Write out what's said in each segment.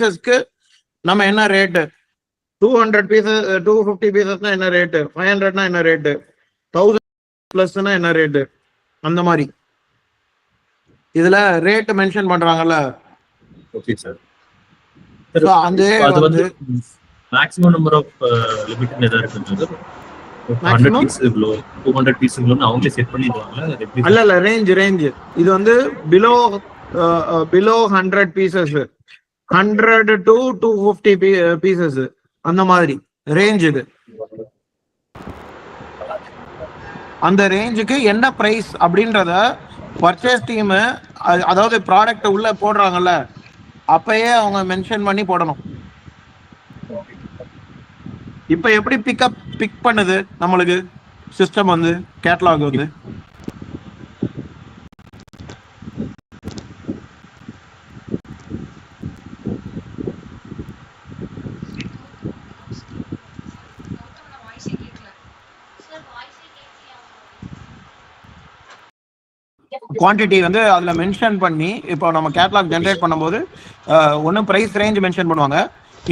பீசஸ்க்கு நம்ம என்ன rate, 200 pieces 250 பீசஸ்னா என்ன ரேட்டு, 500னா என்ன ரேட்டு, 1000 பிளஸ்னா என்ன ரேட்டு, அந்த மாதிரி இதுல ரேட் மென்ஷன் பண்றாங்கல்ல. Okay sir. அந்த வந்து மேக்ஸிமம் நம்பர் ஆஃப் லிமிட் ஏதா இருக்குங்க. 100 பீஸ் இவ்ளோ 200 பீஸ் இவ்ளோன்னு அவங்களே செட் பண்ணிடுவாங்க. இல்ல ரேஞ்ச் இது வந்து பிலோ 100 பீசஸ், 100 to 250 பீசஸ், அந்த மாதிரி ரேஞ்ச் இது. அந்த ரேஞ்சுக்கு என்ன பிரைஸ் அப்படின்றத பர்ச்சேஸ் டீம், அதாவது ப்ராடக்ட் உள்ள போடுறாங்கல்ல, அப்பயே அவங்க மென்ஷன் பண்ணி போடணும். இப்ப எப்படி பிக் பண்ணுது நம்மளுக்கு சிஸ்டம் வந்து, கேட்டலாக் வந்து குவான்டிட்டி வந்து அதில் மென்ஷன் பண்ணி, இப்போ நம்ம கேட்லாக் ஜென்ரேட் பண்ணும்போது ஒன்று ப்ரைஸ் ரேஞ்ச் மென்ஷன் பண்ணுவாங்க,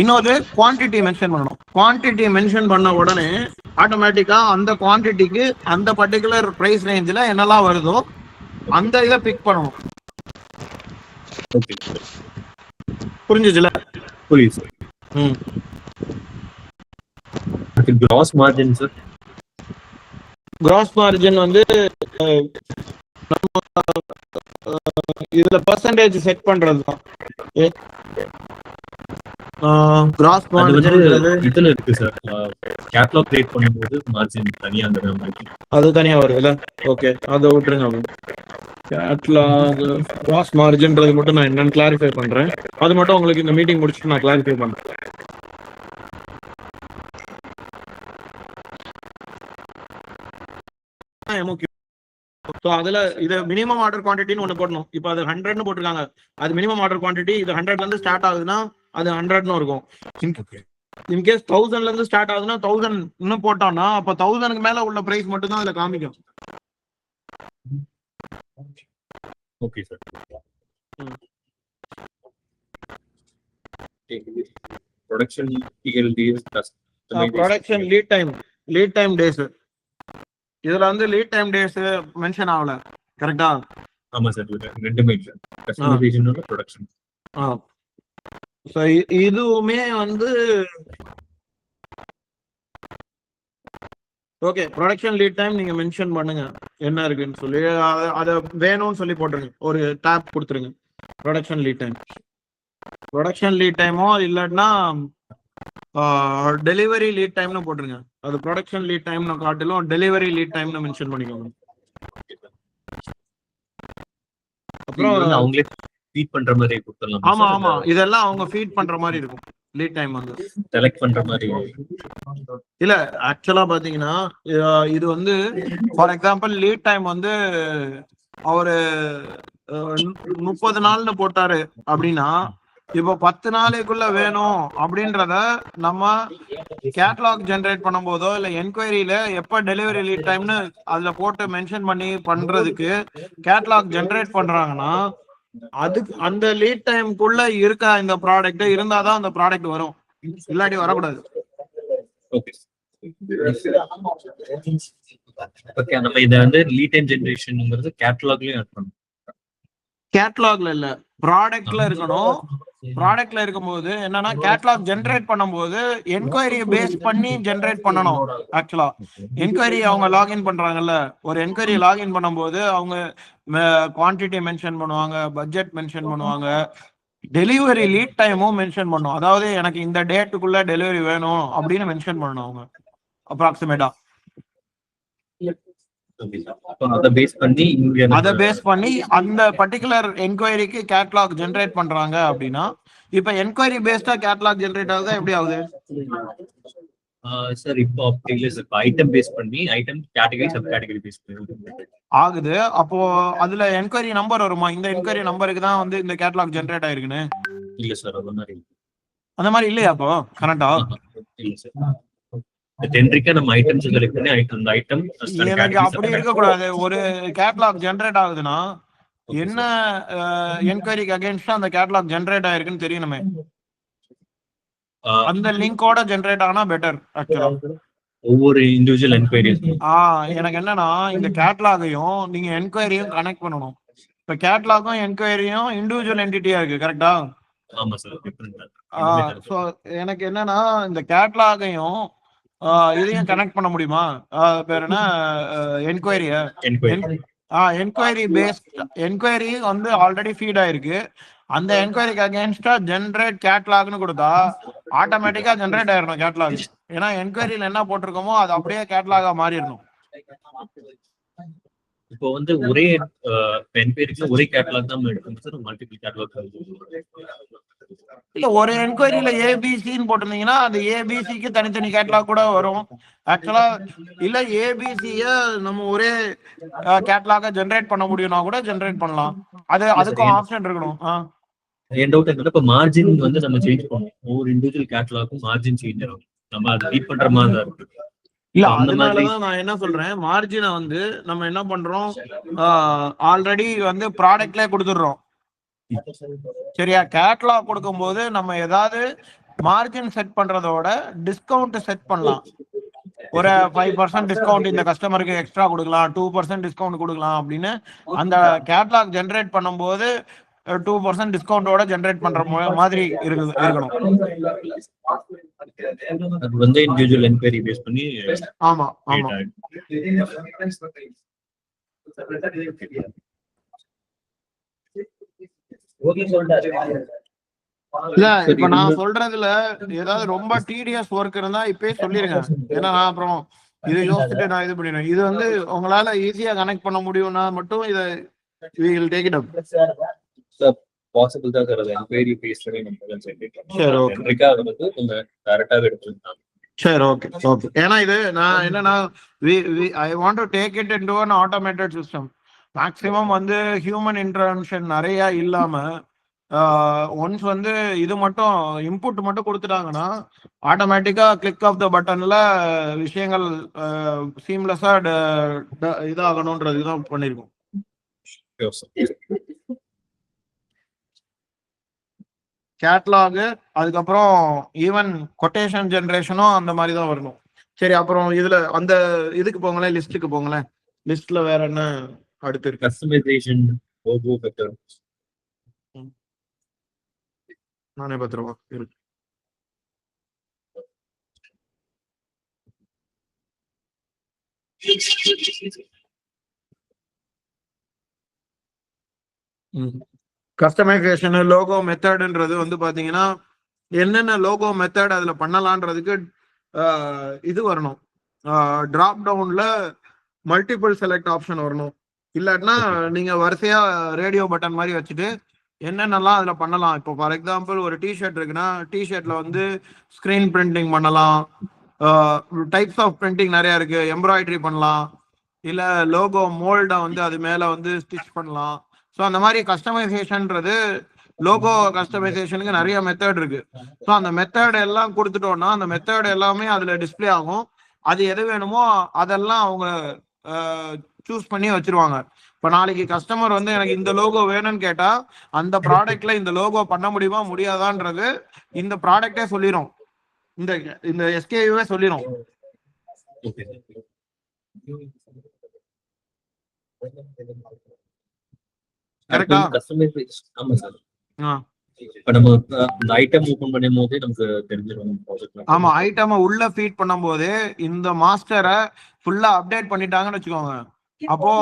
இன்னொரு குவான்டிட்டி மென்ஷன் பண்ணணும். குவான்டிட்டி மென்ஷன் பண்ண உடனே ஆட்டோமேட்டிக்காக அந்த குவான்டிட்டிக்கு அந்த பர்டிகுலர் ப்ரைஸ் ரேஞ்சில் என்னெல்லாம் வருதோ அந்த இதை பிக் பண்ணணும். புரிஞ்சுச்சுல? புரியுது. Cross margin sir, cross margin வந்து நம்ம இதுல பர்சன்டேஜ் செட் பண்றது தான். கிராஸ் மார்ஜின் இதுல இருக்கு சார். கேட்டலாக் கிரியேட் பண்ணும்போது மார்ஜின் தனியா அது தனியா வருதுல்ல. ஓகே, அதை விட்டுருங்க. கேட்டலாக் கிராஸ் மார்ஜின்றது மட்டும் நான் என்னன்னு கிளாரிஃபை பண்றேன். அது மட்டும் உங்களுக்கு இந்த மீட்டிங் முடிச்சுட்டு நான் கிளாரிஃபை பண்றேன். ஸோ அதில் இது மினிமம் ஆர்டர் குவான்டிட்டின்னு ஒன்று போடணும். இப்போ அது 100ன்னு போட்டிருக்காங்க, அது மினிமம் ஆர்டர் குவான்டிட்டி. இது 100லேருந்து ஸ்டார்ட் ஆகுதுன்னா அது 100ன்னு இருக்கும். இன்கேஸ் 1000லேருந்து ஸ்டார்ட் ஆகுதுன்னா 1000 இன்னும் போட்டோம்னா அப்போ 1000க்கு மேலே உள்ள ப்ரைஸ் மட்டும் தான் அதில் காமிக்கும். Okay sir. Production lead time days, இதுல வந்து லீட் டைம் டேஸ் மென்ஷன் ஆகல. கரெக்ட்டா? ஆமா சார், ரெண்டுமே கஸ்டமைசேஷனோட ப்ரொடக்ஷன். சோ இதுவுமே வந்து ஓகே, ப்ரொடக்ஷன் லீட் டைம் நீங்க மென்ஷன் பண்ணுங்க என்ன இருக்குன்னு சொல்லி, அதை வேணும்னு சொல்லி போட்டுருங்க, ஒரு டாப் கொடுத்துருங்க. Production lead time, production lead டைமோ இல்லாட்டினா டெலிவரி லீட் டைம்னு போட்டுருங்க. அது ப்ரொடக்ஷன் லீட் டைம்னு காட்டிலும் டெலிவரி லீட் டைம்னு மென்ஷன் பண்ணிக்கோங்க. அப்புறம் அவங்களே ஃபீட் பண்ற மாதிரி கொடுத்தலாம். ஆமா, இதெல்லாம் அவங்க ஃபீட் பண்ற மாதிரி இருக்கும். லீட் டைம் வந்து செலக்ட் பண்ற மாதிரி இல்ல. ஆக்சுவலா பாத்தீங்கன்னா இது வந்து ஃபார் எக்ஸாம்பிள் லீட் டைம் வந்து அவரு 30 நாள்னு போட்டாரு அப்படின்னா, இப்போ 10 நாளைக்குள்ள வேணும் அப்படின்றத நம்ம கேட்டலாக் ஜென்ரேட் பண்ணும் போதோ இல்ல என்கொயரியில எப்ப டெலிவரி லீட் டைம்னு அதுல போட்டு மென்ஷன் பண்ணி பண்றதுக்கு கேட்டலாக் ஜென்ரேட் பண்றாங்கன்னா, அதுக்கு அந்த லீட் டைம்குள்ள இருக்க இந்த ப்ராடக்ட் இருந்தாதான் அந்த ப்ராடக்ட் வரும், இல்லாட்டி வரக்கூடாது. ஓகே, நம்ம இத வந்து லீட் டைம் ஜெனரேஷன்ங்கிறது கேட்டலாக்லயே ஆட் பண்ணனும். கேட்டலாக்ல இல்ல, ப்ராடக்ட்ல இருக்கணும். ப்ராடக்ட்ல இருக்கும்போது என்னன்னா, கேட்டலாக் ஜென்ரேட் பண்ணும்போது என்கொயரி பேஸ் பண்ணி ஜென்ரேட் பண்ணணும். ஆக்சுவலா என்கொயரி அவங்க லாகின் பண்றாங்கல்ல, ஒரு என்கொயரி லாகின் பண்ணும்போது அவங்க குவான்டிட்டி மென்ஷன் பண்ணுவாங்க, பட்ஜெட் மென்ஷன் பண்ணுவாங்க, டெலிவரி லீட் டைமும் மென்ஷன் பண்ணும். அதாவது எனக்கு இந்த டேட்டுக்குள்ள டெலிவரி வேணும் அப்படின்னு மென்ஷன் பண்ணணும் அவங்க அப்ராக்சிமேட்டா. அத பேஸ் பண்ணி அந்த பர்டிகுலர் என்கொயரிக்கு கேட்டலாக் ஜெனரேட் பண்றாங்க அப்படின்னா, இப்ப என்கொயரி பேஸ்டா கேட்டலாக் ஜெனரேட் ஆகுதா, எப்படி ஆகுது சார்? இப்போ அப்படி இல்ல சார், ஐட்டம் பேஸ் பண்ணி item category sub category base பண்ணி ஆகுது. அப்போ அதுல என்கொயரி நம்பர் வருமா, இந்த என்கொயரி நம்பருக்கு தான் வந்து இந்த கேட்டலாக் ஜெனரேட் ஆயிருக்குன்னு? இல்ல சார், அந்த மாதிரி இல்லையா? அப்போ கரெக்டா இல்ல சார். ஜெனரிக்கா நம்ம ஐட்டம்ஸ் செலக்ட் பண்ணி அந்த ஐட்டம் எனக்கு அப்படி இருக்க கூடாது. ஒரு கேட்டலாக் ஜெனரேட் ஆகுதுன்னா என்ன என்கொயரிக்கு அகைன்ஸ்டா அந்த கேட்டலாக் ஜெனரேட் ஆயிருக்குன்னு தெரியணுமே. அந்த லிங்கோட ஜென்ரேட் ஆனா பெட்டர் ஆக்சுவலா. ஒவ்வொரு இண்டிவிஜுவல் என்கொயரிஸ். எனக்கு என்னன்னா இந்த கேட்லாகையும் நீங்க என்கொயரியும் கனெக்ட் பண்ணணும். இப்ப கேட்லாகும் என்கொயரியும் இண்டிவிஜுவல் என்டிட்டியா இருக்கு, கரெக்டா? ஆமா சார், டிஃபரெண்ட். சோ எனக்கு என்னன்னா இந்த கேட்லாகையும் இதையும் கனெக்ட் பண்ண முடியுமா? பேர் என்ன, என்கொயரிய என்கொயரி பேஸ்ட் என்கொயரி வந்து ஆல்ரெடி ஃபீட் ஆயிருக்கு. அந்த என்கொயரிக்கு அகேன்ஸ்டா ஜென்ரேட் கேட்லாக்னு கொடுத்தா ஆட்டோமேட்டிக்கா ஜென்ரேட் ஆயிடணும் கேட்லாக். ஏன்னா என்கொயரியில என்ன போட்டிருக்கோமோ அது அப்படியே கேட்லாகா மாறிடணும். இப்போ வந்து ஒரே என்கொயரிக்கு ஒரே கேட்லாக் தான் எடுக்கணும் சார், மல்டிபிள் கேட்லாக் இல்ல ஒரு என்கொயரியில ஏபிசின்னு போட்டிருந்தீங்கன்னா அது ஏபிசிக்கு தனித்தனி கேட்லாக் கூட வரும் ஆக்சுவலா. இல்ல ஏபிசிய நம்ம ஒரே கேட்லாக ஜென்ரேட் பண்ண முடியும்னா கூட ஜென்ரேட் பண்ணலாம். அதுக்கும் ஆப்ஷன் இருக்கணும். என் டவுட் என்னன்னா, இப்ப மார்ஜின் வந்து நம்ம சேஞ்ச் பண்ணணும். ஒவ்வொரு இண்டிவிஜுவல் கேட்லாக்கும் மார்ஜின் சேஞ்ச் ஆகும். நம்ம அதை ரீட் பண்ற மாதிரி தான் இருக்கு. இல்ல அதனாலதான் நான் என்ன சொல்றேன், மார்ஜினை வந்து நம்ம என்ன பண்றோம், ஆல்ரெடி வந்து ப்ராடக்ட்ல கொடுத்துடுறோம். சரியா? கேட்லாக் கொடுக்கும் போது நம்ம ஏதாவது மார்ஜின் செட் பண்றதோட டிஸ்கவுண்ட் செட் பண்ணலாம். ஒரு 5% டிஸ்கவுண்ட் இந்த கஸ்டமருக்கு எக்ஸ்ட்ரா கொடுக்கலாம், 2% டிஸ்கவுண்ட் கொடுக்கலாம் அப்படின்னு அந்த கேட்லாக் ஜென்ரேட் பண்ணும்போது 2% டிஸ்கவுண்டோட ஜென்ரேட் பண்ற மாதிரி இருக்கணும். அது வந்து இண்டிவிஜுவல் என்கொயரி பேஸ் பண்ணி. ஆமா ஆமா. இல்ல இப்ப நான் சொல்றதுல ஏதாவது ரொம்ப டிடிஎஸ் ஒர்க் இருந்தா இப்பயே சொல்லிருங்க. ஏன்னா நான் அப்புறம் இதை யோசிச்சுட்டு நான் இது பண்ணிடுவேன். இது வந்து உங்களால ஈஸியா கனெக்ட் பண்ண முடியும்னா மட்டும் இதை we will take it up. Possible தான் சார், அது என்கொயரி பேஸ் பண்ணி நம்ம சென்ட். சரி ஓகே. ஜெனரிக்காக வந்து நம்ம டைரக்டாவே எடுத்துக்கலாம். சரி ஓகே ஓகே. ஏன்னா இது நான் என்னன்னா I want to take it into an automated system. Maximum வந்து ஹியூமன் இன்டர்வென்ஷன் நிறைய இல்லாம ஒன்ஸ் வந்து இது மட்டும் இன்புட் மட்டும் கொடுத்துட்டாங்கன்னா ஆட்டோமேட்டிக்கா கிளிக் ஆஃப் த பட்டன்ல விஷயங்கள் சீம்லெஸ்ஸா இதாகணும்ன்றது தான் பண்ணிருக்கோம். கேட்லாக் அதுக்கப்புறம் ஈவன் கொட்டேஷன் ஜெனரேஷனும் அந்த மாதிரி தான் வரணும். சரி, அப்புறம் இதுல அந்த இதுக்கு போங்களேன், லிஸ்ட்டுக்கு போங்களேன். லிஸ்ட்ல வேற என்ன அடுத்து இருக்கு? Customisation logo vector. நானே பத்திரமா இருக்கு. கஸ்டமைசேஷன் லோகோ மெத்தட்ன்றது வந்து பாத்தீங்கன்னா என்னென்ன லோகோ மெத்தட் அதுல பண்ணலான்றதுக்கு இது வரணும். டிராப் டவுன்ல மல்டிபிள் செலக்ட் ஆப்ஷன் வரணும். இல்லாட்டினா நீங்க வரிசையா ரேடியோ பட்டன் மாதிரி வச்சுட்டு என்னென்னலாம் அதுல பண்ணலாம். இப்போ ஃபார் எக்ஸாம்பிள் ஒரு டிஷர்ட் இருக்குன்னா டிஷர்ட்ல வந்து ஸ்கிரீன் பிரிண்டிங் பண்ணலாம். டைப்ஸ் ஆஃப் பிரிண்டிங் நிறைய இருக்கு. எம்ப்ராய்டரி பண்ணலாம், இல்ல லோகோ மோல்டை வந்து அது மேல வந்து ஸ்டிச் பண்ணலாம். ஸோ அந்த மாதிரி கஸ்டமைசேஷன்ன்றது லோகோ கஸ்டமைசேஷனுக்கு நிறைய மெத்தட் இருக்கு. ஸோ அந்த மெத்தட் எல்லாம் கொடுத்துட்டோம்னா அந்த மெத்தட் எல்லாமே அதுல டிஸ்பிளே ஆகும். அது எது வேணுமோ அதெல்லாம் அவங்க சூஸ் பண்ணி வச்சிருவாங்க. இப்ப நாளைக்கு கஸ்டமர் வந்து எனக்கு இந்த லோகோ வேணும்னு கேட்டா அந்த ப்ராடக்ட்ல இந்த லோகோ பண்ண முடியுமா முடியாதான்றது இந்த ப்ராடக்டே சொல்லிடும், இந்த எஸ்கேயூவே சொல்லிடும். கரெக்டா? ஆமா சார். இப்ப நம்ம இந்த ஐட்டம் ஓபன் பண்ணும் போதே நமக்கு தெரிஞ்சிரும். ஆமா, ஐட்டம் உள்ள ஃபீட் பண்ணும் போது இந்த மாஸ்டரை ஃபுல்லா அப்டேட் பண்ணிட்டாங்கன்னு வச்சுக்கோங்க, அப்போ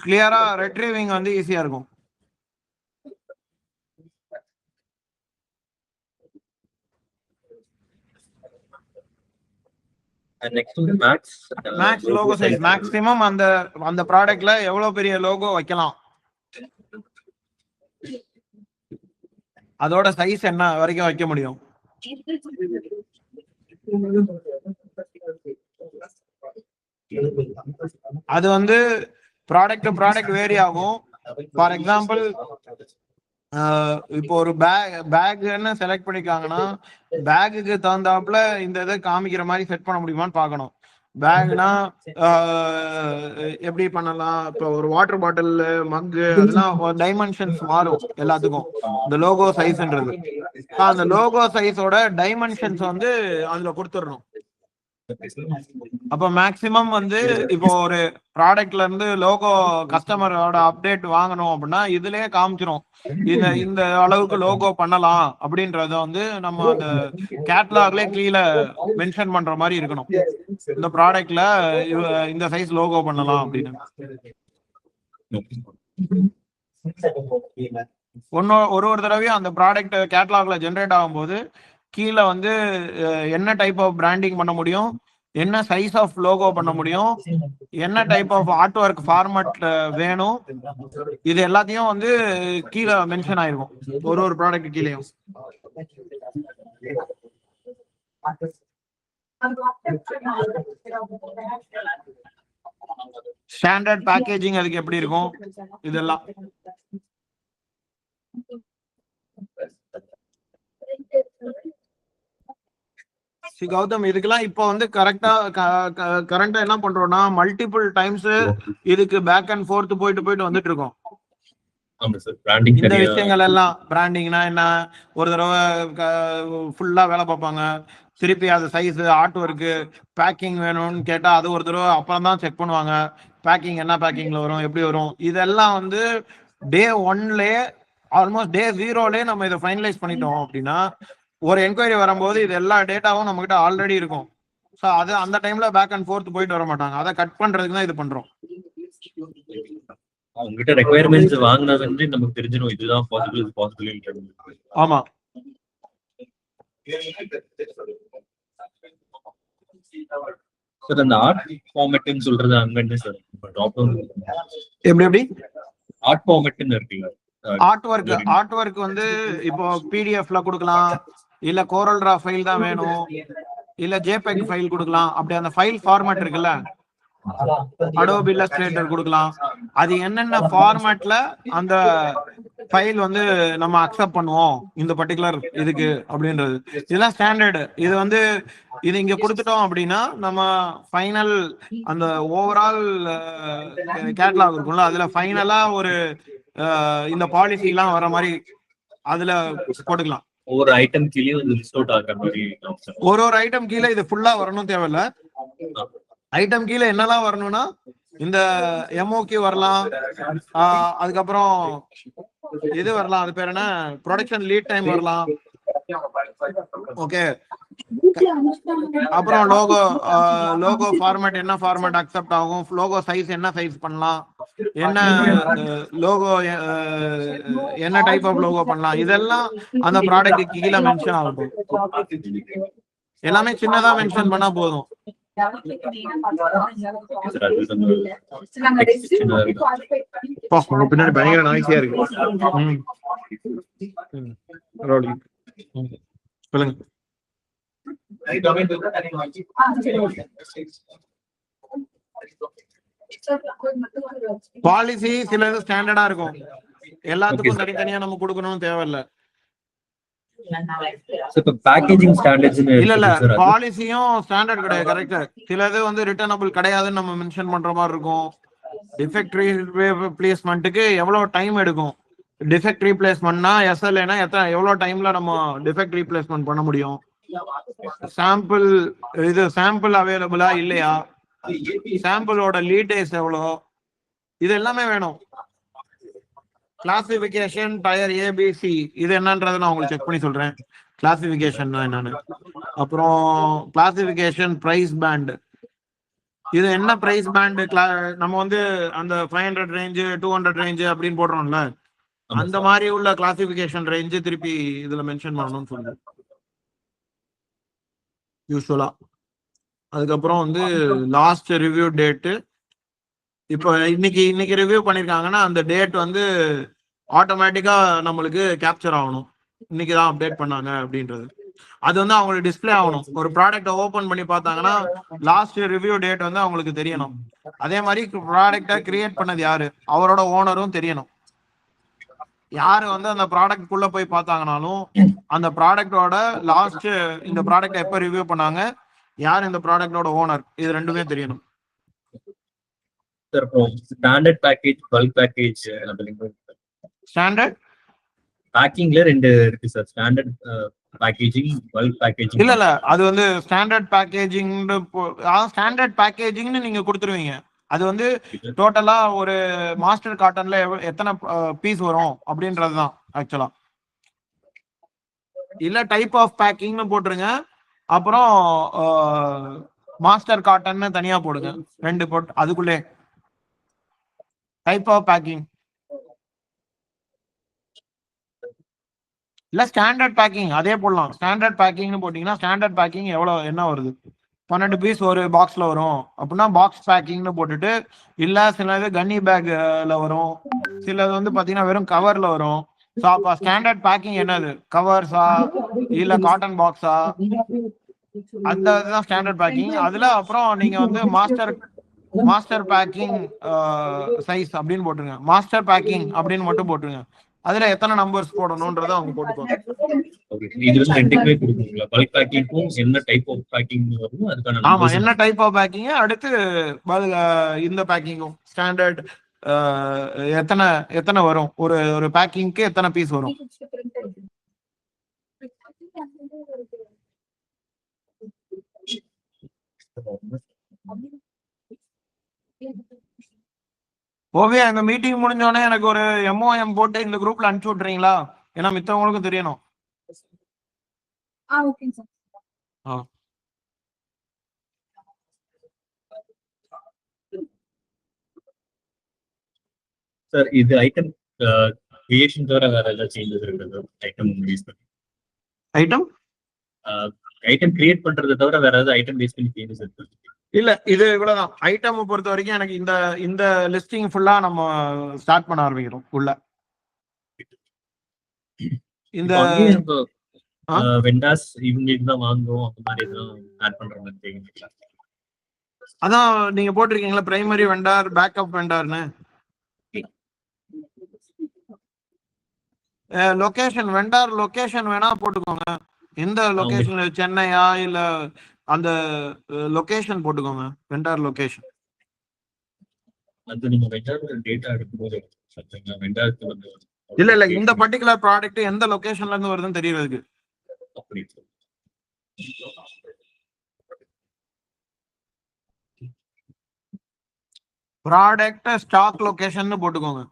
கிளியரா ரெட்ரீவிங் வந்து ஈஸியா இருக்கும். மேக்ஸ் லோகோ சைஸ் மேக்ஸிமம் அந்த ப்ராடக்ட்ல எவ்வளவு பெரிய லோகோ வைக்கலாம், அதோட சைஸ் என்ன வரைக்கும் வைக்க முடியும். அது வந்து ப்ராடக்ட் வேரி ஆகும். ஃபார் எக்ஸாம்பிள் இப்போ ஒரு பேக்னு செலக்ட் பண்ணிக்காங்கன்னா பேக்குக்கு தகுந்தாப்புல இந்த இதை காமிக்கிற மாதிரி செட் பண்ண முடியுமான்னு பார்க்கணும். பேக்னா எப்படி பண்ணலாம், இப்போ ஒரு வாட்டர் பாட்டில், மக்கு, அதெல்லாம் டைமென்ஷன்ஸ் மாறும் எல்லாத்துக்கும், இந்த லோகோ சைஸ்ன்றது. அந்த லோகோ சைஸோட டைமென்ஷன்ஸ் வந்து அதுல கொடுத்துடணும். அப்ப மேக்சிமம் வந்து இப்போ ஒரு ப்ராடக்ட்ல இருந்து லோகோ கஸ்டமரோட அப்டேட் வாங்கணும் அப்படின்னா இதுலயே காமிச்சிரும், இந்த அளவுக்கு லோகோ பண்ணலாம் அப்படின்றத வந்து நம்ம அந்த கேட்லாக்ல கீழே மென்ஷன் பண்ற மாதிரி இருக்கணும். இந்த ப்ராடக்ட்ல இந்த சைஸ் லோகோ பண்ணலாம் அப்படின்னு. ஒரு தடவையும் அந்த ப்ராடக்ட் கேட்லாக்ல ஜென்ரேட் ஆகும்போது கீழே வந்து என்ன டைப் ஆஃப் பிராண்டிங் பண்ண முடியும், என்ன சைஸ் ஆஃப் லோகோ பண்ண முடியும், என்ன type of art work format வேணும், இது எல்லாத்தையும் வந்து கீழே மென்ஷன் ஆயிருக்கும் ஒரு ப்ராடக்ட் கீழேயும். ஸ்டாண்டர்ட் பேக்கேஜிங் அதுக்கு எப்படி இருக்கும் இதெல்லாம். கௌதம், இதுக்கெல்லாம் இப்போ வந்து கரண்டா என்ன பண்றோம்னா மல்டிபிள் டைம்ஸ் இதுக்கு பேக் அண்ட் ஃபோர்த் போயிட்டு வந்துட்டு இருக்கோம். இந்த விஷயங்கள் எல்லாம் பிராண்டிங்னா என்ன, ஒரு தடவை ஃபுல்லா வேலை பார்ப்பாங்க, திருப்பி அது சைஸ், ஆர்ட் ஒர்க்கு, பேக்கிங் வேணும்னு கேட்டா அது ஒரு தடவை அப்புறம் தான் செக் பண்ணுவாங்க, பேக்கிங் என்ன பேக்கிங்ல வரும், எப்படி வரும். இதெல்லாம் வந்து டே 1லயே ஆல்மோஸ்ட் டே 0லயே நம்ம இதை ஃபைனலைஸ் பண்ணிட்டோம் அப்படின்னா ஒரு என்கொயரி வரும்போது இது எல்லா டேட்டாவும் நம்ம கிட்ட ஆல்ரெடி இருக்கும். ஸோ அது அந்த டைம்ல பேக் அண்ட் ஃபோர்த் போயிட்டு வர மாட்டாங்க. அதை கட் பண்றதுக்கு தான் இது பண்றோம். அவங்ககிட்ட ரெக்வயர்மெண்ட்ஸ் வாங்குனா வந்து நமக்கு தெரிஞ்சிடும் இதுதான் பாசிபிள். ஆமா. சார் அந்த ஆர்ட் ஃபார்மேட்னு சொல்றது அங்க என்ன சார் எப்படி ஆர்ட் ஃபார்மேட்னு இருக்குங்க. ஆர்ட் ஒர்க் வந்து இப்போ பிடிஎஃப்ல கொடுக்கலாம், இல்ல கோரல் டிரா ஃபைல் தான் வேணும், இல்ல ஜேபெக் ஃபைல் கொடுக்கலாம். அப்படி அந்த ஃபைல் ஃபார்மேட் இருக்குல்ல, அடோபி இல்லஸ்ட்ரேட்டர் கொடுக்கலாம். அது என்னென்ன ஃபார்மேட்ல அந்த ஃபைல் வந்து நம்ம அக்செப்ட் பண்ணுவோம் இந்த பர்டிகுலர் இதுக்கு அப்படின்றது, இதெல்லாம் ஸ்டாண்டர்டு. இது வந்து இது இங்க கொடுத்துட்டோம் அப்படின்னா நம்ம ஃபைனல் அந்த ஓவரால் கேட்லாக் இருக்கும்ல, அதுல ஃபைனலா ஒரு இந்த பாலிசி எல்லாம் வர மாதிரி அதுல போட்டுக்கலாம். ஒரு ஐட்டம் கீழே லிஸ்ட் அவுட் ஆகுற மாதிரி ஒரு ஐட்டம் கீழே இது ஃபுல்லா வரணும் தேவையில்ல. ஐட்டம் கீழே என்னெல்லாம் வரணும்னா இந்த எம்ஓகி வரலாம், அதுக்கப்புறம் இது வரலாம், அது பேர் என்ன, ப்ரொடக்ஷன் லீட் டைம் வரலாம். ஓகே, அப்புறம் லோகோ ஃபார்மேட் என்ன ஃபார்மேட் அக்செப்ட் ஆகும், லோகோ சைஸ் என்ன சைஸ் பண்ணலாம், என்ன லோகோ என்ன டைப் ஆஃப் லோகோ பண்ணலாம், இதெல்லாம் அந்த ப்ராடக்ட் கீழே மென்ஷன் ஆகும். எல்லாமே சின்னதா மென்ஷன் பண்ணா போதும். பின்னாடி பயங்கர நாய்ஸியா இருக்கு. சொல்லுங்க. பாலிசி சிலது ஸ்டாண்டர்டா இருக்கும், எல்லாத்துக்கும் தனித்தனியா நம்ம கொடுக்கணும்னு தேவையில்லை. இல்ல பாலிசியும் ஸ்டாண்டர்ட் கிடையாது, கரெக்ட். சிலது வந்து ரிட்டர்னபிள் கிடையாதுன்னு நம்ம மென்ஷன் பண்ற மாதிரி இருக்கும். டிஃபெக்ட் ரீப்ளேஸ்மெண்ட்டுக்கு எவ்வளவு டைம் எடுக்கும், டிஃபெக்ட் ரீப்ளேஸ்மெண்ட்னா எஸ்எல்ஏனா எவ்வளவு டைம்ல நம்ம டிஃபெக்ட் ரீப்ளேஸ்மெண்ட் பண்ண முடியும், சாம்பிள் அவைலபிளா இல்லையா, சாம்பிளோட லீட் டேஸ் எவ்வளோ, இது எல்லாமே வேணும். கிளாசிபிகேஷன் டயர் ஏபிசி இது என்னன்றதை நான் உங்களுக்கு செக் பண்ணி சொல்றேன். கிளாசிபிகேஷன் என்னன்னு, அப்புறம் கிளாசிபிகேஷன் பிரைஸ் பேண்ட், இது என்ன பிரைஸ் பேண்ட், நம்ம வந்து அந்த 500 ரேஞ்சு 200 ரேஞ்சு அப்படின்னு போடுறோம்ல, அந்த மாதிரி உள்ள கிளாசிபிகேஷன் ரேஞ்சு திருப்பி இதுல மென்ஷன் பண்ணணும்னு சொல்லுங்க யூஸ்வலா. அதுக்கப்புறம் வந்து லாஸ்ட் ரிவ்யூ டேட்டு, இப்போ இன்னைக்கு ரிவ்யூ பண்ணிருக்காங்கன்னா அந்த டேட் வந்து ஆட்டோமேட்டிக்கா நம்மளுக்கு கேப்சர் ஆகணும், இன்னைக்கு தான் அப்டேட் பண்ணாங்க அப்படின்றது. அது வந்து அவங்களுக்கு டிஸ்பிளே ஆகணும். ஒரு ப்ராடக்ட்டை ஓபன் பண்ணி பார்த்தாங்கன்னா லாஸ்ட் ரிவ்யூ டேட் வந்து அவங்களுக்கு தெரியணும். அதே மாதிரி ப்ராடக்டை கிரியேட் பண்ணது யாரு, அவரோட ஓனரும் தெரியணும். யாரு வந்து அந்த ப்ராடக்ட் குள்ள போய் பார்த்தாங்கனாலும் அந்த ப்ராடக்டோட லாஸ்ட் இந்த ப்ராடக்ட் எப்ப ரிவ்யூ பண்ணாங்க, யார் இந்த ப்ராடக்டோட ஓனர், இது ரெண்டுமே தெரியணும். சார் அப்புறம் standard package, bulk package standard பேக்கிங்ல 2 இருக்கு sir. Standard packaging, bulk packaging. இல்ல அது வந்து ஸ்டாண்டர்ட் பேக்கேஜிங், ஸ்டாண்டர்ட் பேக்கேஜிங்னு நீங்க கொடுத்துருவீங்க. அது வந்து டோட்டலா ஒரு மாஸ்டர் காட்டன்ல எத்தனை பீஸ் வரும் அப்படின்றதுதான் ஆக்சுவலா. இல்ல டைப் ஆஃப் பேக்கிங்னு போட்டுருங்க, அப்புறம் மாஸ்டர் காட்டன்னு தனியா போடுங்க. 2 போட்டு அதுக்குள்ளே டைப் ஆஃப் பேக்கிங் இல்ல ஸ்டாண்டர்ட் பேக்கிங் அதே போடலாம். ஸ்டாண்டர்ட் பேக்கிங்னு போட்டீங்கன்னா ஸ்டாண்டர்ட் பேக்கிங் எவ்வளவு என்ன வருது, 12 பீஸ் ஒரு பாக்ஸ்ல வரும் அப்படின்னா பாக்ஸ் பேக்கிங்னு போட்டுட்டு, இல்ல சில இது கன்னி பேக்ல வரும், சிலது வந்து பாத்தீங்கன்னா வெறும் கவர்ல வரும். ஸோ அப்ப ஸ்டாண்டர்ட் பேக்கிங் என்னது, கவர்ஸா இல்ல காட்டன் பாக்ஸா, அந்த இதுதான் ஸ்டாண்டர்ட் பேக்கிங். அதுல அப்புறம் நீங்க வந்து மாஸ்டர் பேக்கிங் சைஸ் அப்படின்னு போட்டுருங்க. மாஸ்டர் பேக்கிங் அப்படின்னு மட்டும் போட்டுருங்க. அதுல எத்தனை நம்பர்ஸ் போடணும்ன்றத அவங்க போட்டுப்பாங்க. இது வந்து ரெண்டுக்குமே கொடுக்குங்களா? பல்க் பேக்கிங்க்கும் என்ன டைப் ஆஃப் பேக்கிங் வருமோ அதுக்கான ஆமா, என்ன டைப் ஆஃப் பேக்கிங், அடுத்து இந்த பேக்கிங்கும் ஸ்டாண்டர்ட் எத்தனை வரும், ஒரு பேக்கிங்க்கு எத்தனை பீஸ் வரும். ஓவியா, இந்த மீட்டிங் முடிஞ்சோடனே எனக்கு ஒரு MOM போட்டு இந்த குரூப்ல அனுப்பிச்சு விட்டுறீங்களா? ஏன்னா மித்தவங்களுக்கும் தெரியணும். சார் இது ஐட்டம் கிரியேஷன் தவிர வேற ஏதாவது சேஞ்சஸ் இருக்குது? ஐட்டம் பேஸ் பண்ணி ஐட்டம் கிரியேட் பண்றதை தவிர வேற ஏதாவது ஐட்டம் பேஸ் பண்ணி சேஞ்சஸ் இருக்கு? இல்ல, இது இவ்வளவுதான். ஐட்டம் பொறுத்த வரைக்கும் எனக்கு இந்த லிஸ்டிங் ஃபுல்லா நம்ம ஸ்டார்ட் பண்ண ஆரம்பிக்கிறோம் உள்ள. இந்த வெண்டாஸ் இவங்களுக்கு தான் வாங்குவோம் அந்த மாதிரி எல்லாம் ஆட் பண்ற மாதிரி தெரியுங்களா? அதான் நீங்க போட்டிருக்கீங்களா பிரைமரி வெண்டார், பேக்கப் வெண்டார்னு. லொகேஷன் வெண்டார் லொகேஷன் வேணா போட்டுக்கோங்க. எந்த லொகேஷன்ல, சென்னையா இல்ல அந்த லொகேஷன் போட்டுக்கோங்க, வெண்டார் லொகேஷன். அது நீங்க வெண்டார் டேட்டா எடுக்கும்போது வெண்டாருக்கு வந்து இல்ல இந்த பர்టిక్యులர் ப்ராடக்ட் எந்த லொகேஷன்ல இருந்து வருதுன்னு தெரியறதுக்கு. அப்படி ப்ராடக்ட் ஸ்டாக் லொகேஷன் போட்டுக்கோங்க.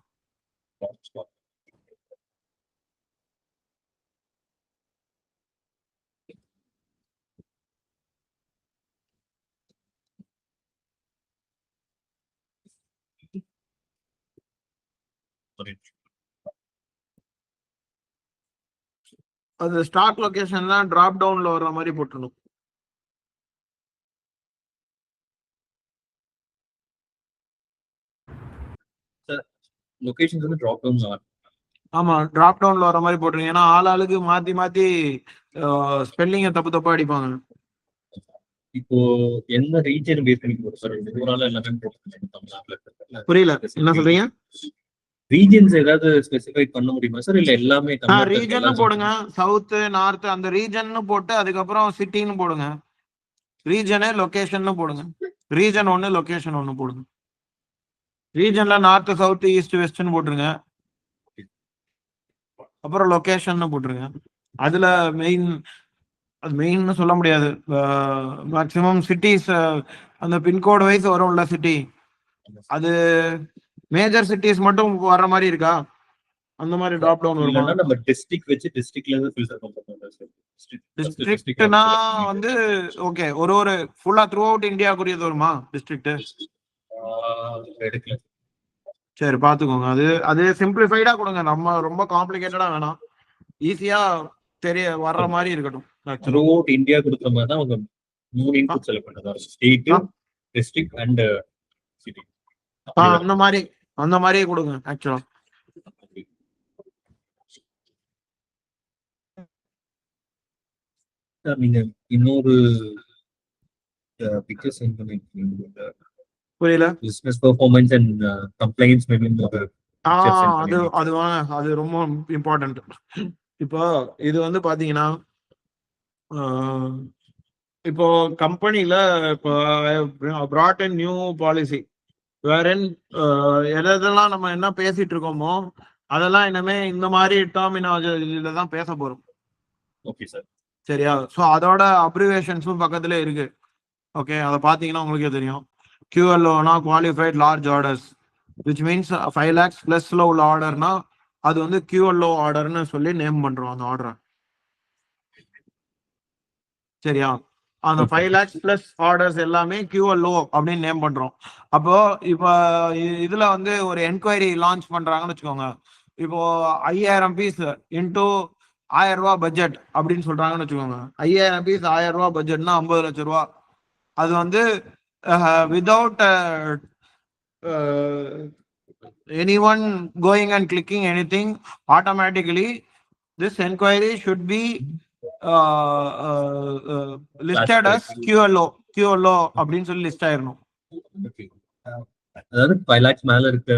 அது ஸ்டாக் லொகேஷன் தான் டிராப் டவுன்ல வர்ற மாதிரி போட்டுணும். லொகேஷன்ஸ் வந்து டிராப் டவுன் ஆகும். ஆமா, டிராப் டவுன்ல வர மாதிரி போட்டுருங்க. ஏன்னா ஆளுக்கு மாத்தி ஸ்பெல்லிங்க தப்பா அடிப்பாங்க. இப்போ என்ன ரீஜன் பேஸ் பண்ணி போடுறோம் சார்? ஓவரால் எல்லாமே போட்டுருக்கேன். புரியல, என்ன சொல்றீங்க? ரீஜன்ஸ் ஏதாவது ஸ்பெசிஃபை பண்ண முடியுமா சார்? இல்ல எல்லாமே ரீஜன் போடுங்க. சவுத், நார்த் அந்த ரீஜன் போட்டு அதுக்கப்புறம் சிட்டின்னு போடுங்க. ரீஜனு லொகேஷன் போடுங்க. ரீஜன் 1 லொகேஷன் 1 போடுங்க. ரீஜன்ல நார்த், சவுத், ஈஸ்ட், வெஸ்ட்னு போட்டுருங்க. அப்புறம் லொகேஷன் போட்டுருங்க. அதுல மெயின் சொல்ல முடியாது. மேக்சிமம் சிட்டிஸ் அந்த பின்கோடு வைஸ் வரும்ல சிட்டி, அது மேஜர் சிட்டிஸ் மட்டும் வர்ற மாதிரி இருக்கா? அந்த மாதிரி டிராப் டவுன் வருமா? நம்ம டிஸ்ட்ரிக்ட் வச்சு டிஸ்ட்ரிக்ட்ல இருந்து ஃபில்டர் பண்றோம் சார். டிஸ்ட்ரிக்ட்னா வந்து ஓகே, ஒரு ஃபுல்லா த்ரூ அவுட் இந்தியாக்குரியது வருமா டிஸ்ட்ரிக்ட்? சரி, பாத்துக்கோங்க. அது சிம்பிளிஃபைடா கொடுங்க. நம்ம ரொம்ப காம்ப்ளிகேட்டடா வேணாம், ஈஸியா வர்ற மாதிரி இருக்கட்டும். த்ரூ அவுட் இந்தியா கொடுக்குற மாதிரி தான் அவங்க 3 இன்புட் செலக்ட் பண்றாங்க. State, district and city. அந்த மாதிரியே கொடுங்க ஆக்சுவலா. நீங்க இன்னொரு பிக்சர்ஸ் சென்ட் பண்ணிருக்கீங்க. புரியல. Business performance and complaints maybe அது ரொம்ப இம்பார்ட்டன்ட். இப்போ இது வந்து பாத்தீங்கன்னா இப்போ கம்பெனில இப்போ brought in நியூ பாலிசி வேறன் எதெல்லாம் நம்ம என்ன பேசிட்டு இருக்கோமோ அதெல்லாம் இனிமே இந்த மாதிரி டெர்மினாலஜில தான் பேச போறோம். Okay sir. சரியா? ஸோ அதோட அப்ரிவேஷன்ஸும் பக்கத்துல இருக்கு. ஓகே, அதை பார்த்தீங்கன்னா உங்களுக்கே தெரியும். QLOனா qualified large orders, which means 5 lakhs பிளஸ்ல உள்ள ஆர்டர்னா அது வந்து QLO ஆர்டர்னு சொல்லி நேம் பண்றோம் அந்த ஆர்டரை. சரியா? அந்த 5 lakhs பிளஸ் ஆர்டர்ஸ் எல்லாமே QLO அப்படின்னு நேம் பண்றோம். அப்போ இப்போ இதுல வந்து ஒரு என்கொயரி லான்ச் பண்றாங்கன்னு வச்சுக்கோங்க. இப்போ 5000 பீஸ் இன்டூ 1000 ரூபாய் பட்ஜெட் அப்படின்னு சொல்றாங்கன்னு வச்சுக்கோங்க. 5000 பீஸ் 1000 ரூபாய் பட்ஜெட்னா 50 லட்சம் ரூபாய். அது வந்து without anyone going and clicking anything, automatically this enquiry should be listed as QLO அப்படின்னு சொல்லி லிஸ்ட் ஆயிரணும். அதாவது 5 lakhs மேல இருக்க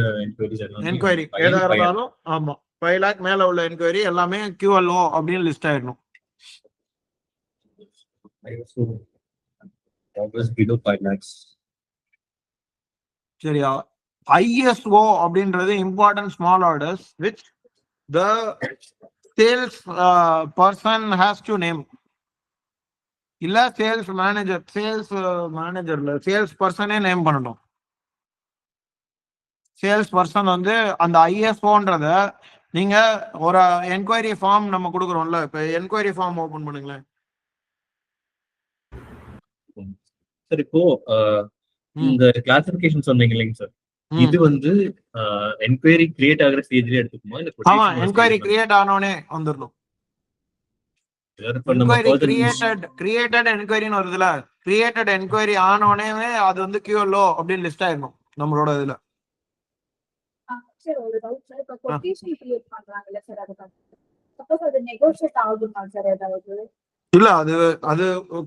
என்கொயரி ஏதா இருந்தாலும், ஆமா 5 lakh மேல உள்ள என்கொயரி எல்லாமே QLO அப்படின்னு லிஸ்ட் ஆயிரணும். below 5 lakhs. சரியா? ISO அப்படின்றது important small orders which the sales person has to name. இல்ல சேல்ஸ் மேனேஜர்ல சேல்ஸ் பர்சனே நேம் பண்ணணும். சேல்ஸ் பர்சன் வந்து அந்த ISOன்றத நீங்க ஒரு என்கொயரி ஃபார்ம் நம்ம கொடுக்குறோம்ல, இப்ப என்கொயரி ஃபார்ம் ஓபன் பண்ணுங்களேன். சார் இப்போ இந்த கிளாசிஃபிகேஷன் சொன்னீங்க இல்லைங்க சார், இது வந்து என்கொயரி கிரியேட் ஆகிற ஸ்டேஜ்ல எடுத்துக்குமா? இல்ல ஆமா, என்கொயரி கிரியேட் ஆனோனே வந்துடணும். கிரியேட்டட் என்கொயரின்னு வருதுல, கிரியேட்டட் என்கொயரி ஆனோனே அது வந்து QLO அப்படின்னு லிஸ்ட் ஆயிடணும் நம்மளோட இதுல. சார் ஒரு டவுட் சார், இப்போ கொட்டேஷன் கிரியேட் பண்றாங்கல்ல சார், அது சப்போஸ் அது நெகோஷியேட் ஆகுமா சார் ஏதாவது? இல்ல, அது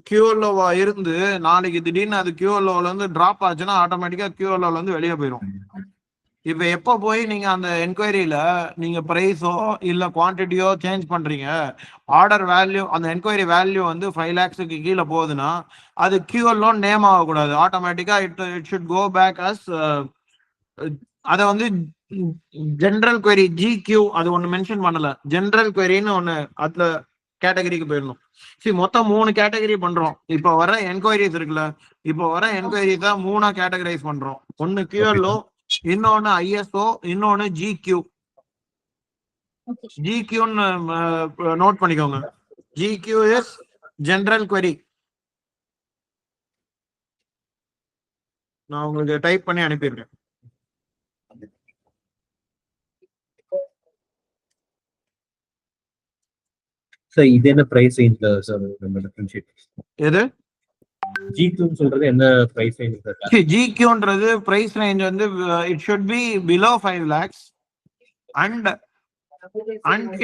QLOவா இருந்து நாளைக்கு திடீர்னு அது QLOல இருந்து டிராப் ஆச்சுன்னா ஆட்டோமேட்டிக்கா QLOல இருந்து வெளியே போயிடும். இப்ப எப்ப போய் நீங்க அந்த என்கொயரியில நீங்க பிரைஸோ இல்ல குவான்டிட்டியோ சேஞ்ச் பண்றீங்க, ஆர்டர் வேல்யூ அந்த என்கொயரி வேல்யூ வந்து 5 lakhsக்கு கீழே போகுதுன்னா அது QLO நேம் ஆகக்கூடாது. ஆட்டோமேட்டிக்கா it should go back as அதை வந்து ஜெனரல் query GQ அது ஒண்ணு மென்ஷன் பண்ணல, ஜெனரல் queryன்னு ஒண்ணு அதுல கேட்டகரிக்கு போயிடணும். சரி, மொத்தம் 3 கேட்டகரி பண்றோம். இப்போ வர என்கொயரிஸ் இருக்குல்ல, இப்போ வர என்கொயரி தான் 3 கேட்டகரைஸ் பண்றோம். ஒன்னு QLO, இன்னொன்னு ISO, இன்னொன்னு GQ. GQன்னு நோட் பண்ணிக்கோங்க. GQ is general query. நான் உங்களுக்கு டைப் பண்ணி அனுப்பிடுறேன். சார் இது என்ன பிரைஸ் ரேஞ்ச்ல சார் நம்ம டிஃபரன்ஷியேட்? எது GQ சொல்றது என்ன பிரைஸ் ரேஞ்ச் சார்? GQன்றது பிரைஸ் ரேஞ்ச் வந்து it should be below 5 lakhs and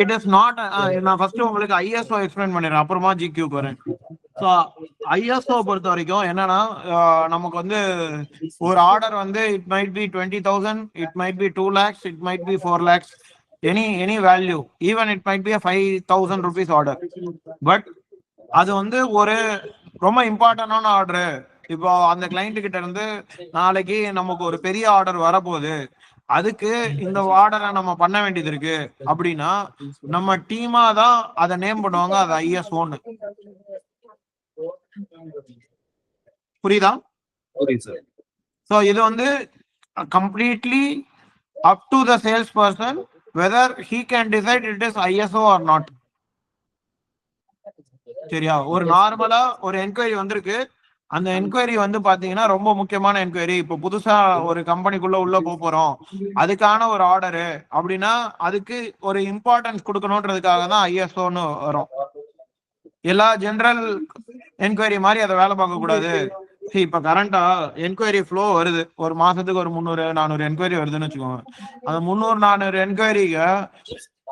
it is not. நான் ஃபர்ஸ்ட் உங்களுக்கு ISO எக்ஸ்பிளைன் பண்ணிடுறேன், அப்புறமா GQ வரேன். ஸோ ISO பொறுத்த வரைக்கும் என்னன்னா, நமக்கு வந்து ஒரு ஆர்டர் வந்து it might be 20,000, it might be 2 lakhs, it might be 4 lakhs, any value, even it might be a 5,000 rupees order. But அது வந்து ஒரு ரொம்ப இம்பார்ட்டன்டான ஆர்டரு. இப்போ அந்த கிளைண்ட் கிட்ட இருந்து நாளைக்கு நமக்கு ஒரு பெரிய ஆர்டர் வரப்போகுது, அதுக்கு இந்த ஆர்டரை நம்ம பண்ண வேண்டியது இருக்கு அப்படின்னா நம்ம டீமா தான் அதை நேம் பண்ணுவாங்க, அது ISOன்னு. புரியுதா? ஸோ இது வந்து completely up to the salesperson whether he can decide it is ISO or not. சரியா? ஒரு நார்மலா ஒரு என்கொயரி வந்திருக்கு, அந்த என்கொயரி வந்து பாத்தீங்கன்னா ரொம்ப முக்கியமான என்கொயரி, இப்போ புதுசா ஒரு கம்பெனிக்குள்ள உள்ள போறோம், அதுக்கான ஒரு ஆர்டரு அப்படின்னா அதுக்கு ஒரு இம்பார்ட்டன்ஸ் கொடுக்கணும்ன்றதுக்காக தான் ISOன்னு வரும். எல்லா ஜெனரல் என்கொயரி மாதிரி அதை வேலை பார்க்க கூடாது. இப்ப கரண்டா என்கொயரி ஃப்ளோ வருது, ஒரு மாசத்துக்கு ஒரு 300-400 என்கொயரி வருதுன்னு வச்சுக்கோங்க. அந்த 300-400 என்கொயரிக்கு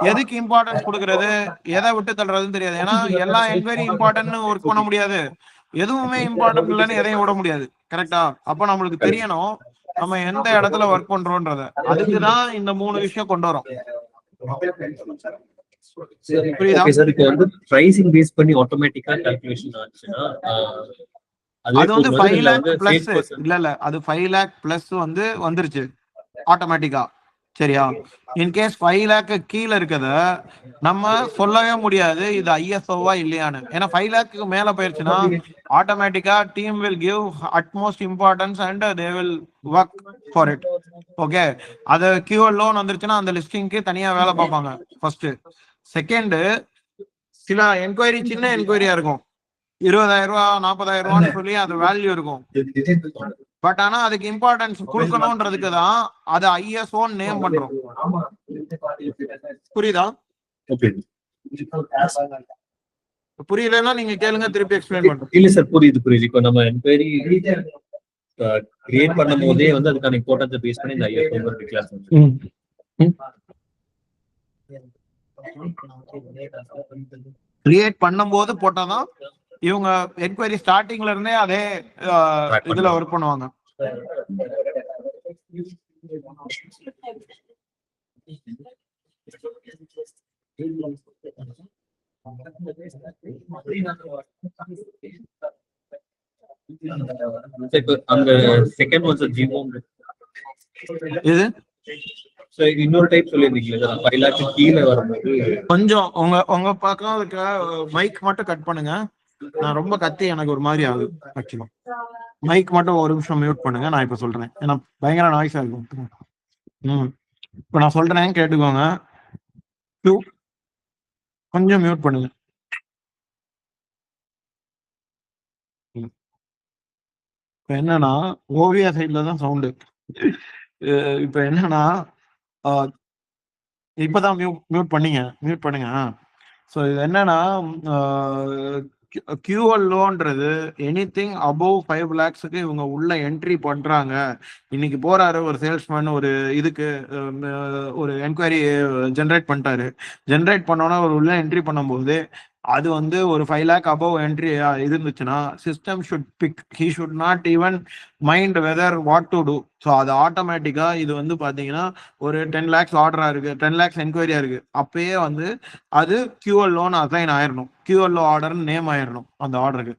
எதுக்கு இம்பார்ட்டன்ஸ் கொடுக்கறது, எதை விட்டு தள்ளுறதுன்னு தெரியாது. ஏன்னா எல்லா என்கொயரி இம்பார்ட்டன்ட்னு ஒர்க் பண்ண முடியாது, எதுவுமே இம்பார்ட்டன்ட் இல்லைன்னு எதையும் விட முடியாது. கரெக்டா? அப்ப நம்மளுக்கு தெரியணும் நம்ம எந்த இடத்துல ஒர்க் பண்றோம்ன்றத. அதுக்குதான் இந்த 3 விஷயம் கொண்டு வரோம். புரியுதா? ஓகே சார், இப்போ வந்து பிரைசிங் பேஸ் பண்ணி ஆட்டோமேட்டிக்கா கால்குலேஷன் ஆச்சுன்னா அதுவே அது வந்து போதுமா 5 இல்ல லேக் வந்து பிளஸ் சேல்ஸ் பர்சன்? இல்ல அது 5 லேக் பிளஸ் வந்து வந்துருச்சு ஆட்டோமேட்டிக்கா. சரியா? இன்கேஸ் 5 லேக் கீழே இருக்கத நம்ம சொல்லவே முடியாது இது ஐஎஸ்ஓவா இல்லையான்னு. ஏன்னா 5 லேக்கு மேல போயிருச்சுன்னா ஆட்டோமேட்டிக்கா team will give utmost importance and they will work for it. Okay, அது கியூஎல் லோன் வந்துருச்சுன்னா அந்த லிஸ்டிங்க்கு தனியா வேலை பார்ப்பாங்க ஃபர்ஸ்ட். செகண்ட், சில என்கொயரி சின்ன என்கொயரியா இருக்கும், 20,000 ரூபா 40,000 ரூபான்னு சொல்லி அது வேல்யூ இருக்கும். பட் ஆனா அதுக்கு இம்பார்ட்டன்ஸ் கொடுக்கணும்ன்றதுக்கு தான் அது ஐஎஸ்ஓ நேம் பண்றோம். புரியுதா? ஓகே. புரியலன்னா நீங்க கேளுங்க, திருப்பி எக்ஸ்பிளைன் பண்றேன். இல்ல சார், புரியுது. இப்போ நம்ம என்கொயரி கிரியேட் பண்ணும் போதே வந்து அதுக்கான இம்பார்ட்டன்ஸ் பேஸ் பண்ணி இந்த ஐஎஸ்ஓ நம்பர் டிக்ளேர் பண்ணுவோம். கிரியேட் பண்ணும்போது போட்டாதான் இவங்க என்கொயரி ஸ்டார்டிங்ல இருந்தே அதே இதுல ஒர்க் பண்ணுவாங்க. இப்போ அந்த செகண்ட் ஒன் சார் ஜிமோம் இது இன்னொரு டைப் சொல்லியிருந்தீங்களா 5 லேக் கீழே வரும்போது கொஞ்சம் உங்க பக்கம் இருக்க மைக் மட்டும் கட் பண்ணுங்க. நான் ரொம்ப கத்தி எனக்கு ஒரு மாதிரி ஆகுது. ஆக்சுவலா மைக் மட்டும் ஒரு நிமிஷம் மியூட் பண்ணுங்க. நான் இப்ப சொல்றேன், ஏன்னா பயங்கர நாய்ஸா இருக்கும். இப்ப நான் சொல்றேன் கேட்டுக்கோங்க. கொஞ்சம் மியூட் பண்ணுங்க. இப்ப என்னன்னா ஓவியா சைட்ல தான் சவுண்டு. இப்ப என்னன்னா இப்பதான் மியூட் பண்ணுங்க. ஸோ இது என்னன்னா கியூஎல் லோன்றது எனிதிங் அபவ் 5 லேக்ஸுக்கு இவங்க உள்ள என்ட்ரி பண்றாங்க. இன்னைக்கு போறாரு ஒரு சேல்ஸ்மேன், ஒரு இதுக்கு ஒரு என்கொயரி ஜென்ரேட் பண்ணிட்டாரு. ஜென்ரேட் பண்ணோன்னா ஒரு உள்ள என்ட்ரி பண்ணும்போது அது வந்து ஒரு 5 லேக் அபவ் என்ட்ரி இருந்துச்சுன்னா system should pick, he should not even mind whether what to do. So அது ஆட்டோமேட்டிக்கா இது வந்து பாத்தீங்கன்னா ஒரு 10 லேக்ஸ் ஆர்டரா இருக்கு, 10 லேக்ஸ் என்கொயரியா இருக்கு, அப்பயே வந்து அது கியூஎல் லோன் அசைன் ஆயிடணும், கியூஎல் நேம் நேம் ஆயிடணும் அந்த ஆர்டருக்கு.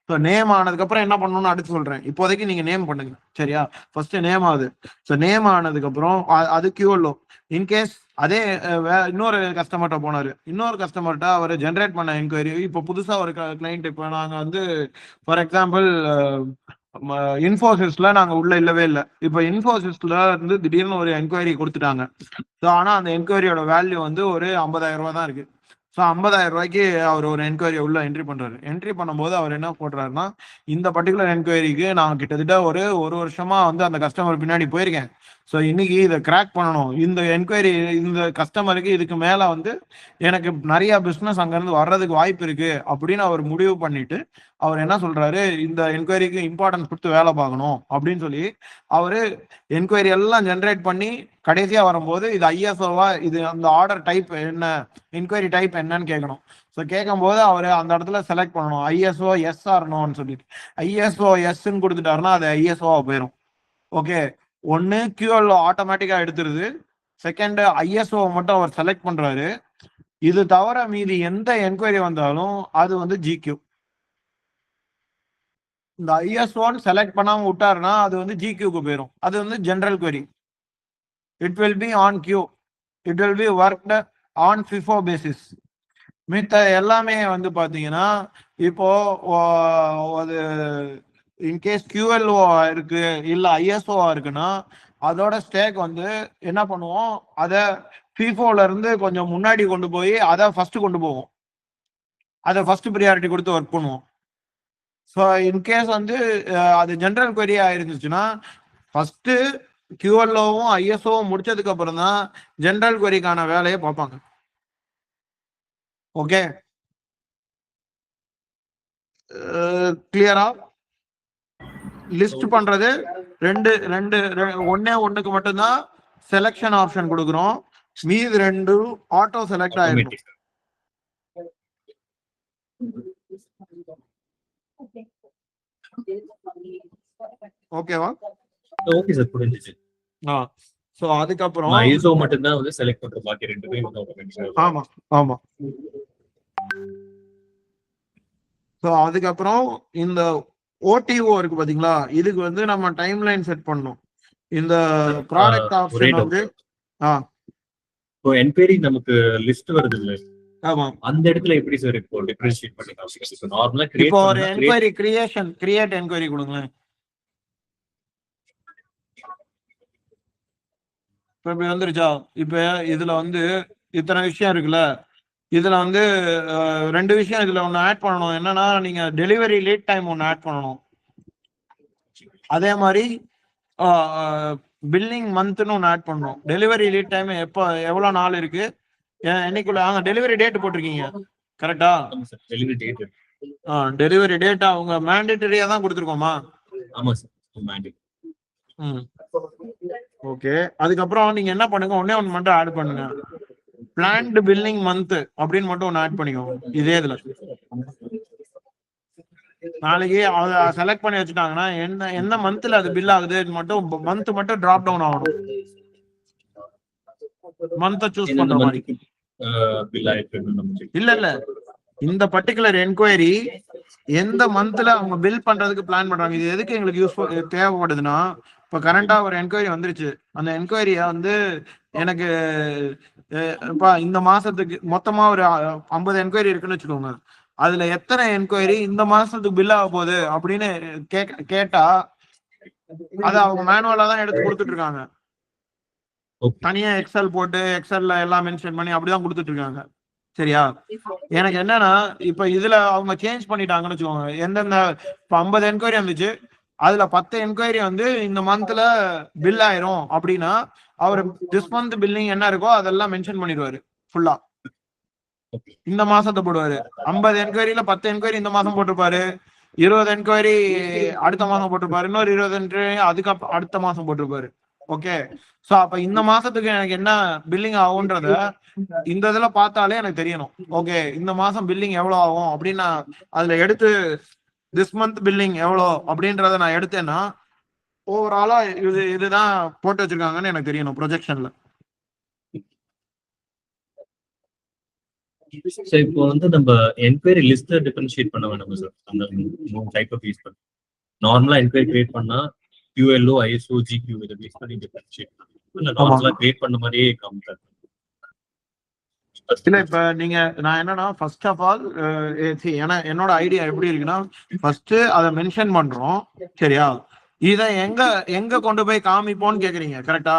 ஸோ நேம் ஆனதுக்கு அப்புறம் என்ன பண்ணணும்னு அடுத்து சொல்றேன். இப்போதைக்கு நீங்க நேம் பண்ணுங்க, சரியா? ஃபர்ஸ்ட் நேம் ஆகுது. ஸோ நேம் ஆனதுக்கு அப்புறம் அது கியூஎல். இன்கேஸ் அதே இன்னொரு கஸ்டமர்கிட்ட போனாரு, இன்னொரு கஸ்டமர்கிட்ட அவர் ஜென்ரேட் பண்ண என்கொயரி, இப்போ புதுசா ஒரு கிளைண்ட், இப்போ நாங்க வந்து ஃபார் எக்ஸாம்பிள் இன்ஃபோசிஸ்ல நாங்க உள்ள இல்லவே இல்லை. இப்போ இன்ஃபோசிஸ்ல இருந்து திடீர்னு ஒரு என்கொயரி கொடுத்துட்டாங்க. ஸோ ஆனா அந்த என்கொயரியோட வேல்யூ வந்து ஒரு 50,000 ரூபாய் தான் இருக்கு. ஸோ 50,000 ரூபாய்க்கு அவர் ஒரு என்கொயரி உள்ள என்ட்ரி பண்றாரு. என்ட்ரி பண்ணும்போது அவர் என்ன போடுறாருன்னா, இந்த பர்டிகுலர் என்கொயரிக்கு நான் கிட்டத்தட்ட ஒரு வருஷமா வந்து அந்த கஸ்டமர் பின்னாடி போயிருக்கேன். ஸோ இன்னைக்கு இதை கிராக் பண்ணணும், இந்த என்கொயரி இந்த கஸ்டமருக்கு இதுக்கு மேல வந்து எனக்கு நிறைய பிசினஸ் அங்கிருந்து வர்றதுக்கு வாய்ப்பு இருக்கு அப்படின்னு அவர் முடிவு பண்ணிட்டு அவர் என்ன சொல்றாரு, இந்த என்கொயரிக்கு இம்பார்ட்டன்ஸ் கொடுத்து வேலை பார்க்கணும் அப்படின்னு சொல்லி அவரு என்கொயரி எல்லாம் ஜென்ரேட் பண்ணி கடைசியா வரும்போது இது ஐஎஸ்ஓவா, இது அந்த ஆர்டர் டைப் என்ன, என்கொயரி டைப் என்னன்னு கேட்கணும். ஸோ கேட்கும் போது அவர் அந்த இடத்துல செலக்ட் பண்ணணும் ஐஎஸ்ஓ எஸ் ஆர்னோன்னு சொல்லிட்டு. ஐஎஸ்ஓ எஸ்ன்னு கொடுத்துட்டாருன்னா அது ஐஎஸ்ஓவா போயிடும். ஓகே, ஒன்னு கியூஎல் ஆட்டோமேட்டிக்கா எடுத்துருது, செகண்ட் ஐஎஸ்ஓ மட்டும் அவர் செலக்ட் பண்றாரு. இது தவிர மீதி எந்த என்கொயரி வந்தாலும் அது வந்து ஜிக்யூ. இந்த ஐஎஸ்ஓன்னு செலக்ட் பண்ணாம விட்டாருன்னா அது வந்து ஜிக்யூக்கு போயிடும், அது வந்து general query. It will be on queue, it will be worked on FIFO basis. மித்த எல்லாமே வந்து பாத்தீங்கன்னா இப்போ அது இன்கேஸ் கியூஎல்ஓ இருக்கு இல்ல ஐஎஸ்ஓ இருக்குன்னா அதோட ஸ்டேக் வந்து என்ன பண்ணுவோம், அதை FIFOல இருந்து கொஞ்சம் முன்னாடி கொண்டு போய் அதை ஃபர்ஸ்ட் கொண்டு போவோம், அதை ஃபர்ஸ்ட் ப்ரியாரிட்டி கொடுத்து ஒர்க் பண்ணுவோம். ஸோ இன்கேஸ் வந்து அது ஜென்ரல் query ஆயிருந்துச்சுன்னா ஃபர்ஸ்ட் கியூஎல்ஓவும் ஐஎஸ்ஓவும் முடிச்சதுக்கு அப்புறம் தான் ஜென்ரல் queryக்கான வேலையை பார்ப்பாங்க. ஓகே, கிளியரா? லிஸ்ட் பண்றது ஒண்ணுக்கு மட்டும்தான் செலக்ஷன் ஆப்ஷன் கொடுக்குறோம், மீது ரெண்டு ஆட்டோ செலக்ட் ஆயிருக்கும். ஓகேவா? ஓகே சார், புரிஞ்சுச்சு. ஸோ அதுக்கப்புறம் ஐஎஸ்ஓ மட்டும் தான் வந்து செலக்ட் பண்ற பாக்கி 2 பேர் வந்து ஆமா ஆமா. ஸோ அதுக்கப்புறம் இந்த ஓடிஓ இருக்கு பாத்தீங்களா, இதுக்கு வந்து நம்ம டைம் லைன் செட் பண்ணணும். இந்த ப்ராடக்ட் ஆப்ஷன் வந்து இப்போ என்கொயரி நமக்கு லிஸ்ட் வருது இல்ல, ஆமா, அந்த இடத்துல எப்படி சார் இப்போ டிஃபரன்ஷியேட் பண்ணிக்கலாம்? இப்போ நார்மலா இப்போ ஒரு என்கொயரி கிரியேட் என்கொயரி கொடுங்களேன். இப்ப இப்படி வந்துருச்சா? இப்ப இதுல வந்து இத்தனை விஷயம் இருக்குல்ல, இதுல வந்து 2 விஷயம் இதுல ஒண்ணு ஆட் பண்ணணும். என்னன்னா, நீங்க டெலிவரி லீட் டைம் ஒண்ணு ஆட் பண்ணணும். அதே மாதிரி பில்லிங் மந்த்னு ஒன்று ஆட் பண்ணணும். டெலிவரி லீட் டைம் எப்போ எவ்வளோ நாள் இருக்கு, என்னைக்குள்ள டெலிவரி டேட் போட்டிருக்கீங்க கரெக்டா? டெலிவரி டேட் டெலிவரி டேட் அவங்க மேண்டேட்டரியா தான் கொடுத்துருக்கோமா? ஆமா சார் மேண்டேட்டரி. ஓகே. அதுக்கப்புறம் நீங்க என்ன பண்ணுங்க, ஒண்ணு மட்டும் ஆட் பண்ணுங்க, பிளான்டு பில்லிங் மந்த் அப்படின்னு மட்டும் ஒன்று ஆட் பண்ணிக்கோங்க. இதே இதுல நாளைக்கு அதை செலக்ட் பண்ணி வச்சுட்டாங்கன்னா எந்த மந்த்ல அது பில் ஆகுது மட்டும் மந்த் மட்டும் டிராப் டவுன் ஆகணும். மந்த் சூஸ் பண்ற மாதிரி இல்ல இந்த பர்டிகுலர் என்கொயரி எந்த மந்த்ல அவங்க பில் பண்றதுக்கு பிளான் பண்றாங்க. இது எதுக்கு எங்களுக்கு யூஸ்ஃபுல் தேவைப்படுதுன்னா, இப்ப கரண்டா ஒரு என்கொயரி வந்துருச்சு. அந்த என்கொயரிய வந்து எனக்கு இந்த மாசத்துக்கு மொத்தமா ஒரு 50 என்கொயரி இருக்குன்னு வச்சுக்கோங்க. அதுல எத்தனை என்கொயரி இந்த மாசத்துக்கு பில் ஆக போகுது அப்படின்னு கேட்டா அது அவங்க மேனுவலா தான் எடுத்து கொடுத்துட்டு இருக்காங்க. தனியா எக்ஸல் போட்டு எக்ஸல்ல எல்லாம் மென்ஷன் பண்ணி அப்படிதான் கொடுத்துட்டு இருக்காங்க. சரியா? எனக்கு என்னன்னா, இப்ப இதுல அவங்க சேஞ்ச் பண்ணிட்டாங்கன்னு வச்சுக்கோங்க. எந்தெந்த 50 என்கொயரி வந்துச்சு, அதுல 10 என்கொயரி வந்து இந்த மந்த்ல பில் ஆயிரும் அப்படின்னா, அவர் திஸ் மந்த் பில்லிங் என்ன இருக்கோ அதெல்லாம் மென்ஷன் பண்ணிடுவாரு ஃபுல்லா. இந்த மாசத்தை போடுவாரு. 50 என்கொயரியில 10 என்கொயரி இந்த மாசம் போட்டிருப்பாரு, 20 என்கொயரி அடுத்த மாசம் போட்டிருப்பாரு, இன்னொரு 20 என்கொயரி அதுக்கு அடுத்த மாசம் போட்டிருப்பாரு. ஓகே. சோ அப்ப இந்த மாசத்துக்கு எனக்கு என்ன பில்லிங் ஆகும்ன்றத இந்த இதுல பார்த்தாலே எனக்கு தெரியணும். ஓகே, இந்த மாசம் பில்லிங் எவ்வளவு ஆகும் அப்படின்னு அதுல எடுத்து திஸ் மந்த் பில்லிங் எவ்வளோ அப்படின்றத நான் எடுத்தேன்னா ஓவராலா இதுதான் போட்டு வச்சிருக்காங்கன்னு எனக்கு தெரியணும் ப்ரொஜெக்ஷன்ல. சார் இப்போ வந்து நம்ம என்கொயரி லிஸ்ட் டிஃபரன்ஷியேட் பண்ண வேண்டாம் சார். அந்த 3 டைப் ஆஃப் யூஸ் பண்ணி நார்மலா என்கொயரி கிரியேட் பண்ணா QLO, ISO, GQ இத பேஸ் பண்ணி டிஃபரன்ஷியேட் பண்ணலாம். இல்ல நார்மலா கிரியேட் பண்ண மாதிரியே காமிச்சார். இல்ல இப்ப நீங்க நான் என்னன்னா ஃபர்ஸ்ட் ஆஃப் ஆல் என்னோட ஐடியா எப்படி இருக்குன்னா, ஃபர்ஸ்ட் அதை மென்ஷன் பண்றோம். சரியா? இத எங்க கொண்டு போய் காமிப்போம்னு கேக்குறீங்க கரெக்டா?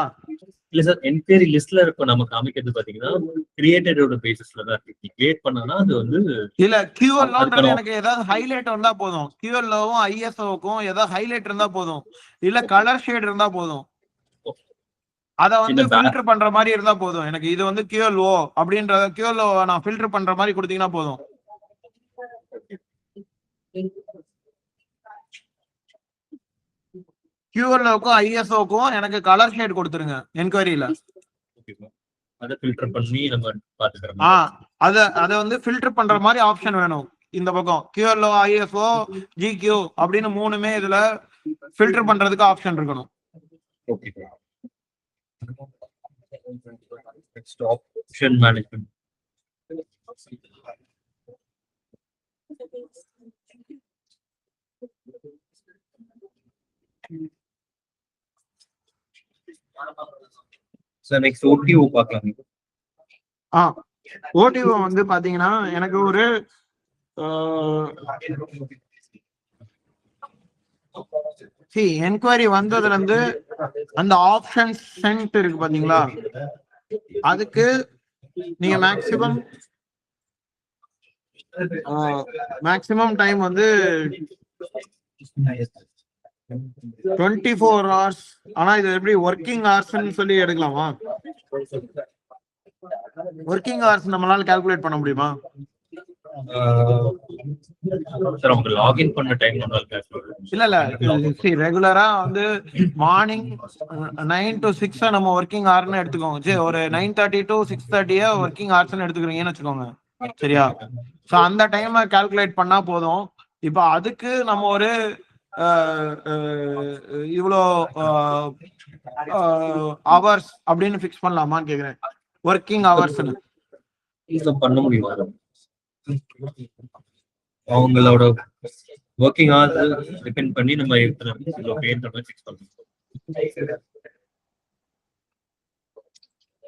இல்ல சார், என்கொயரி லிஸ்ட்ல இருக்க நம்ம காமிக்கிறது பாத்தீங்கன்னா கிரியேட்டடோட பேசிஸ்ல தான் இருக்கு. கிரியேட் பண்ணனா அது வந்து இல்ல QLOன்றது எனக்கு ஏதாவது ஹைலைட் வந்தா போதும். QLOவும் ISOவுக்கும் ஏதாவது ஹைலைட் இருந்தா போதும், இல்ல கலர் ஷேட் இருந்தா போதும். அத வந்து ஃபில்டர் பண்ற மாதிரி இருந்தா போதும். எனக்கு இது வந்து QLO அப்படின்றத QLO நான் ஃபில்டர் பண்ற மாதிரி கொடுத்தீங்கன்னா போதும். QLOக்கும் ISOக்கும் எனக்கு கலர் ஷேட் கொடுத்துருங்க என்கொயரியில. அத ஃபில்டர் பண்ணி நம்ம பாத்துக்கறோம். அத வந்து ஃபில்டர் பண்ற மாதிரி ஆப்ஷன் வேணும். இந்த பக்கம் QLO, ISO, GQ அப்படின்னு 3மே இதுல ஃபில்டர் பண்றதுக்கு ஆப்ஷன் இருக்கணும். Okay. Next option management. Sir next OTO பார்க்கலாம். OTO வந்து பாத்தீங்கன்னா எனக்கு ஒரு என்கொயரி வந்ததுல இருந்து அந்த ஆப்ஷன் சென்ட் இருக்கு பாத்தீங்களா, அதுக்கு நீங்க மேக்ஸிமம் டைம் வந்து 24 hours. ஆனா இது எப்படி ஒர்க்கிங் ஹவர்ஸ்னு சொல்லி எடுக்கலாமா? ஒர்க்கிங் ஹவர்ஸ் நம்மளால கால்குலேட் பண்ண முடியுமா? சார் அவங்க லாகின் பண்ண டைம் நம்மளால கால்குலேட் இல்ல ரெகுலரா வந்து மார்னிங் 9 to 6 நம்ம ஒர்க்கிங் ஹவர்னு எடுத்துக்கோங்க. சரி, ஒரு 9:30 to 6:30 ஒர்க்கிங் ஹவர்ஸ்னு எடுத்துக்கிறீங்கன்னு வச்சுக்கோங்க. சரியா? சோ அந்த டைமை கால்குலேட் பண்ணா போதும். இப்ப அதுக்கு நம்ம ஒரு இவ்வளோ ஹவர்ஸ் அப்படின்னு ஃபிக்ஸ் பண்ணலாமான்னு கேக்குறேன், ஒர்க்கிங் ஹவர்ஸ்னு. பண்ண முடியுமா? அவங்களோட ஒர்க்கிங் ஹவர்ஸ் டிபெண்ட் பண்ணி நம்ம இவ்வளோ பேன்ற மாதிரி ஃபிக்ஸ் பண்ணணும்.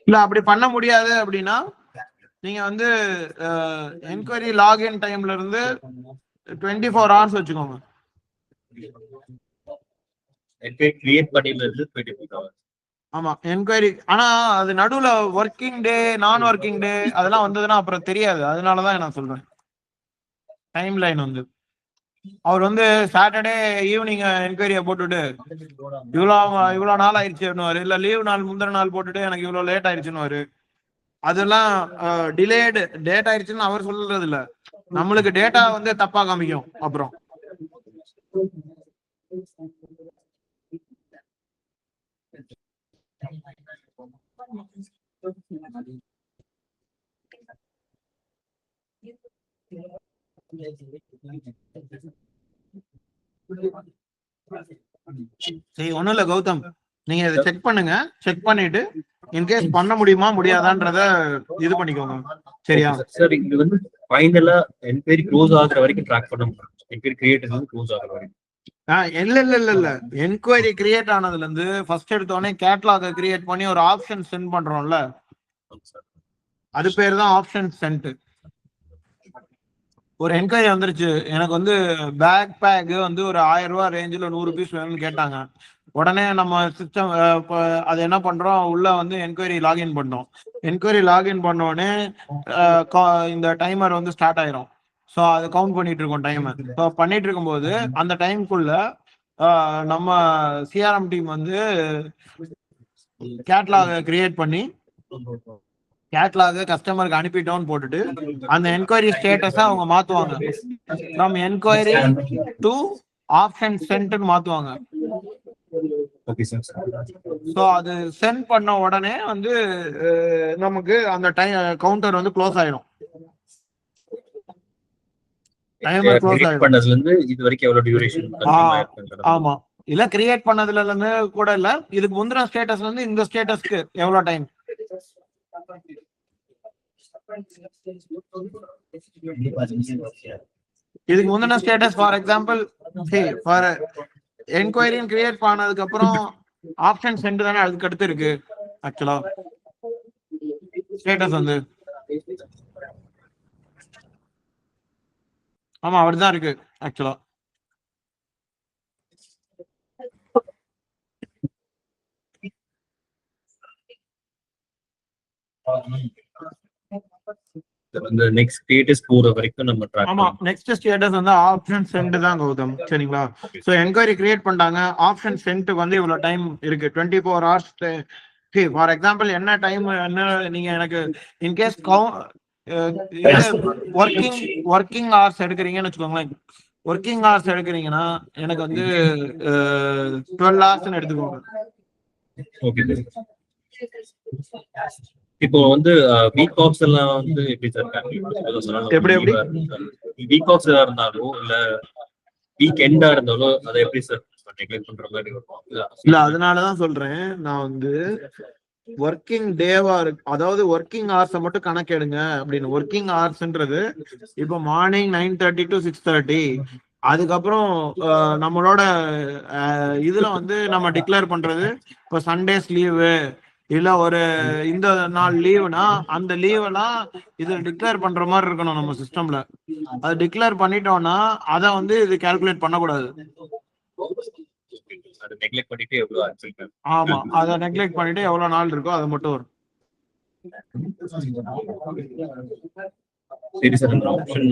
இல்ல அப்படி பண்ண முடியாது அப்படின்னா நீங்க வந்து என்கொயரி லாகின் டைம்ல இருந்து 24 hours வச்சுக்கோங்க. என்கொயரி கிரியேட் பண்ணில இருந்து 24 hours. ஆமா என்கொயரி. ஆனா அது நடுவுல ஒர்க்கிங் டே நான் ஒர்க்கிங் டே அதெல்லாம் வந்ததுன்னா அப்புறம் தெரியாது. அதனாலதான் நான் சொல்றேன் டைம் லைன் வந்து அவர் வந்து சாட்டர்டே ஈவினிங் என்கொயரியை போட்டுட்டு இவ்வளோ நாள் ஆயிடுச்சுன்னு, இல்ல லீவ் நாள் முந்தின நாள் போட்டுட்டு எனக்கு இவ்வளவு லேட் ஆயிடுச்சுன்னு. அதெல்லாம் டிலேடு டேட் ஆயிடுச்சுன்னு அவர் சொல்றது இல்ல, நம்மளுக்கு டேட்டா வந்து தப்பா காமிக்கும். அப்புறம் சரி ஒண்ணும் இல்ல கௌதம், நீங்க இதை செக் பண்ணுங்க. செக் பண்ணிட்டு இன்கேஸ் பண்ண முடியுமா முடியாதான்றத இது பண்ணிக்கோங்க. சரியா சார்? இது வந்து ஃபைனலா என்கொயரி க்ளோஸ் ஆகுற வரைக்கும் ட்ராக் பண்ண முடியும். என்கொயரி கிரியேட் ஆனது க்ளோஸ் ஆகுற வரைக்கும். இல்ல என்கொயரி கிரியேட் ஆனதுல இருந்து ஃபர்ஸ்ட் எடுத்த உடனே கேட்லாக் கிரியேட் பண்ணி ஒரு ஆப்ஷன் சென்ட் பண்றோம்ல, அது பேர் தான் ஆப்ஷன் சென்ட். ஒரு என்கொயரி வந்துருச்சு, எனக்கு வந்து பேக் பேக் வந்து ஒரு 1000 ரூபாய் ரேஞ்சில் 100 பீஸ் வேணும்னு கேட்டாங்க. உடனே நம்ம சிஸ்டம் அது என்ன பண்றோம், உள்ள வந்து என்கொயரி லாகின் பண்ணோம். என்கொயரி லாகின் பண்ண உடனே இந்த டைமர் வந்து ஸ்டார்ட் ஆயிரும். ஸோ அது கவுண்ட் பண்ணிட்டு இருக்கோம் டைமர். ஸோ பண்ணிட்டு இருக்கும்போது அந்த டைமுக்குள்ள நம்ம சிஆர்எம் டீம் வந்து கேட்லாக் கிரியேட் பண்ணி கேட்லாக் கஸ்டமருக்கு அனுப்பிட்டோம்னு போட்டுட்டு அந்த என்கொயரி ஸ்டேட்டஸ அவங்க மாத்துவாங்க. ஃப்ரம் என்கொயரி டு ஆப்ஷன் சென்ட்னு மாத்துவாங்க. ஸோ அது சென்ட் பண்ண உடனே வந்து நமக்கு அந்த கவுண்டர் வந்து க்ளோஸ் ஆயிடும். டைமர் க்ளோஸ் ஆயிடும். பண்ணதுல இருந்து இது வரைக்கும் எவ்வளவு டியூரேஷன்? ஆமா, இல்ல கிரியேட் பண்ணதுல இருந்து கூட இல்ல, இதுக்கு முந்தின ஸ்டேட்டஸ்ல இருந்து இந்த ஸ்டேட்டஸ்க்கு எவ்வளவு டைம். இதுக்கு முந்தின ஸ்டேட்டஸ் ஃபார் எக்ஸாம்பிள் ஃபார் என்கொயரின்னு கிரியேட் பண்ணதுக்கு அப்புறம் ஆப்ஷன் சென்ட் தானே அதுக்கு அடுத்து இருக்கு. ஆக்சுவலா ஸ்டேட்டஸ் வந்து ஆமா அப்படிதான் இருக்கு ஆக்சுவலா. அந்த நெக்ஸ்ட் ஸ்டேட்டஸ் போற வரைக்கும் நம்ம ட்ராக் ஆமா நெக்ஸ்ட் ஸ்டேட்டஸ் வந்து ஆப்ஷன் சென்ட் தான் கௌதம். சரிங்களா? சோ என்கொயரி கிரியேட் பண்ணாங்க, ஆப்ஷன் சென்ட்க்கு வந்து இவ்வளவு டைம் இருக்கு, 24 hours. ஃபார் எக்ஸாம்பிள் என்ன டைம் என்ன நீங்க எனக்கு இன்கேஸ் ஒர்க்கிங் ஹவர்ஸ் எடுக்கிறீங்கன்னு வச்சுக்கோங்களேன். ஒர்க்கிங் ஹவர்ஸ் எடுக்கிறீங்கன்னா எனக்கு வந்து 12 hours எடுத்துக்கோங்க. இப்போ வந்து வீக் ஆஃப்ஸ் எல்லாம் வந்து எப்படி சார்? எப்படி வீக் ஆஃப்ஸ் இருந்தாலும் இல்ல வீக் எண்டா இருந்தாலும் அதை எப்படி சார் பண்ற மாதிரி? இல்ல அதனாலதான் சொல்றேன் நான் வந்து ஒர்க்கிங் டேவா இருக்கு, அதாவது ஒர்க்கிங் ஹவர்ஸை மட்டும் கணக்கெடுங்க அப்படின்னு. ஒர்க்கிங் ஹவர்ஸ்ன்றது இப்போ மார்னிங் 9:30 to 6:30. அதுக்கப்புறம் நம்மளோட இதுல வந்து நம்ம டிக்ளேர் பண்றது இப்போ சண்டேஸ் லீவு இல்ல ஒரு இந்த நாள் லீவுனா அந்த லீவெல்லாம் இது டிக்ளேர் பண்ற மாதிரி இருக்கணும் நம்ம சிஸ்டம்ல. அது டிக்ளேர் பண்ணிட்டோம்னா அதை வந்து இது கால்குலேட் பண்ணக்கூடாது. ஆமா, அதை நெக்லெக்ட் பண்ணிட்டு எவ்வளவு நாள் இருக்கோ அது மட்டும் வரும். சரி சார், அந்த ஆப்ஷன்